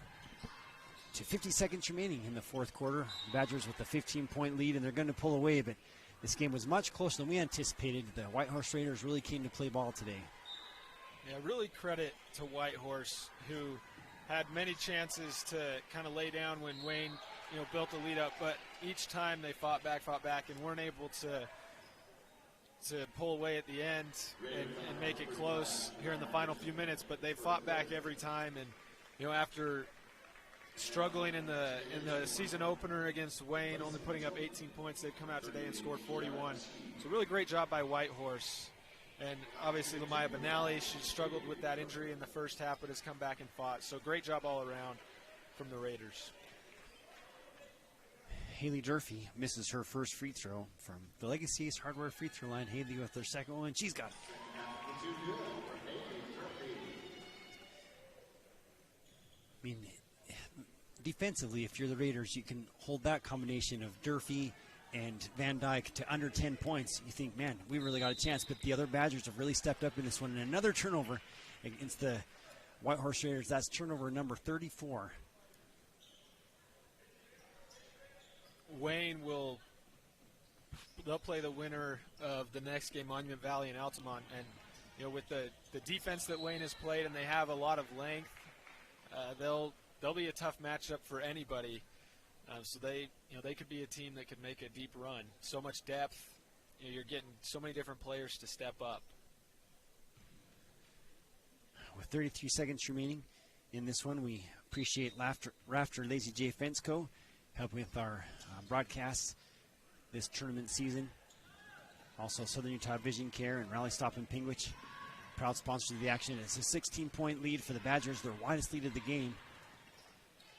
to 50 seconds remaining in the fourth quarter. The Badgers with a 15-point lead, and they're going to pull away, but this game was much closer than we anticipated. The Whitehorse Raiders really came to play ball today. Yeah, really credit to Whitehorse, who had many chances to kind of lay down when Wayne, built the lead up, but each time they fought back, and weren't able to pull away at the end and make it close here in the final few minutes. But they fought back every time, and after struggling in the season opener against Wayne, only putting up 18 points, they've come out today and scored 41. So really great job by Whitehorse. And obviously Lamaya Benally, she struggled with that injury in the first half, but has come back and fought. So great job all around from the Raiders. Haley Durfee misses her first free throw from the Legacy Ace Hardware free throw line. Haley with her second one. She's got it. I mean, defensively, if you're the Raiders, you can hold that combination of Durfee and Van Dyke to under 10 points. You think, man, we really got a chance. But the other Badgers have really stepped up in this one. And another turnover against the Whitehorse Raiders. That's turnover number 34. Wayne they'll play the winner of the next game, Monument Valley and Altamont. And, with the defense that Wayne has played, and they have a lot of length, they'll be a tough matchup for anybody. So they could be a team that could make a deep run. So much depth, you're getting so many different players to step up. With 33 seconds remaining in this one, we appreciate Rafter Lazy J Fence Co. helping with our broadcasts this tournament season. Also, Southern Utah Vision Care and Rally Stop in Pingwich, proud sponsors of the action. It's a 16-point lead for the Badgers, their widest lead of the game.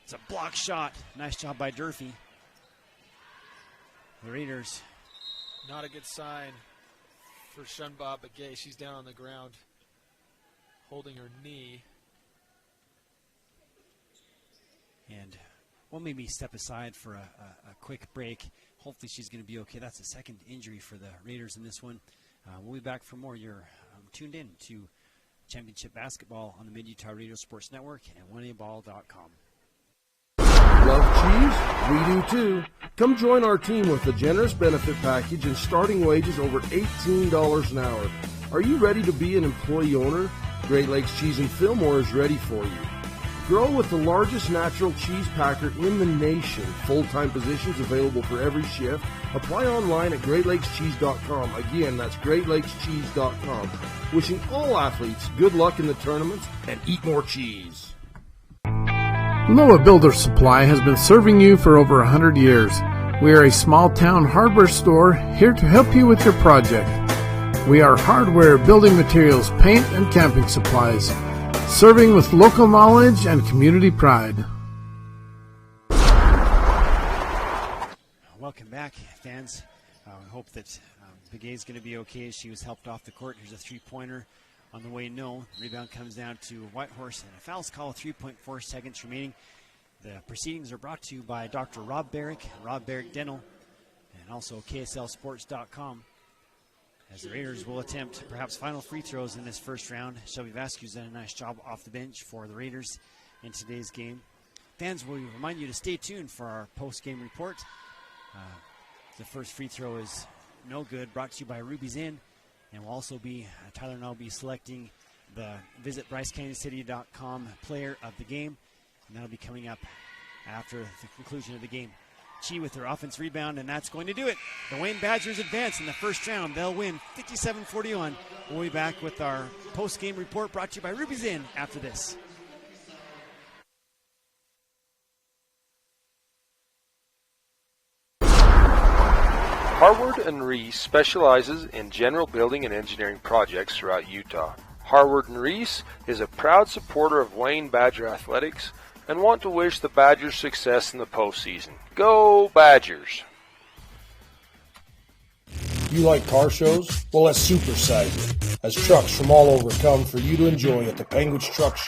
It's a block shot. Nice job by Durfee. The Raiders. Not a good sign for Shunba Begay. She's down on the ground holding her knee. And we'll maybe step aside for a quick break. Hopefully she's going to be okay. That's the second injury for the Raiders in this one. We'll be back for more. You're tuned in to Championship Basketball on the Mid-Utah Radio Sports Network and 1aball.com. Love cheese? We do too. Come join our team with a generous benefit package and starting wages over $18 an hour. Are you ready to be an employee owner? Great Lakes Cheese and Fillmore is ready for you. Grow with the largest natural cheese packer in the nation. Full-time positions available for every shift. Apply online at GreatLakesCheese.com. Again, that's GreatLakesCheese.com. Wishing all athletes good luck in the tournaments and eat more cheese. Loa Builder Supply has been serving you for over 100 years. We are a small-town hardware store here to help you with your project. We are hardware, building materials, paint, and camping supplies, serving with local knowledge and community pride. Welcome back, fans. We hope that Begay's going to be okay. She was helped off the court. Here's a three-pointer. On the way, no. Rebound comes down to Whitehorse, and a foul's called, 3.4 seconds remaining. The proceedings are brought to you by Dr. Rob Barrick, Rob Barrick Dental, and also KSLSports.com. As the Raiders will attempt perhaps final free throws in this first round. Shelby Vasquez done a nice job off the bench for the Raiders in today's game. Fans, will remind you to stay tuned for our post-game report. The first free throw is no good, brought to you by Ruby's Inn. And we'll also be, Tyler and I will be selecting the Visit BryceCanyonCity.com player of the game. And that'll be coming up after the conclusion of the game. Chi with her offense rebound, and that's going to do it. The Wayne Badgers advance in the first round. They'll win 57-41. We'll be back with our post-game report brought to you by Ruby's Inn after this. Harward & Reese specializes in general building and engineering projects throughout Utah. Harward & Reese is a proud supporter of Wayne Badger athletics and want to wish the Badgers success in the postseason. Go Badgers! You like car shows? Well, let's supersize it, as trucks from all over come for you to enjoy at the Penguins Truck Show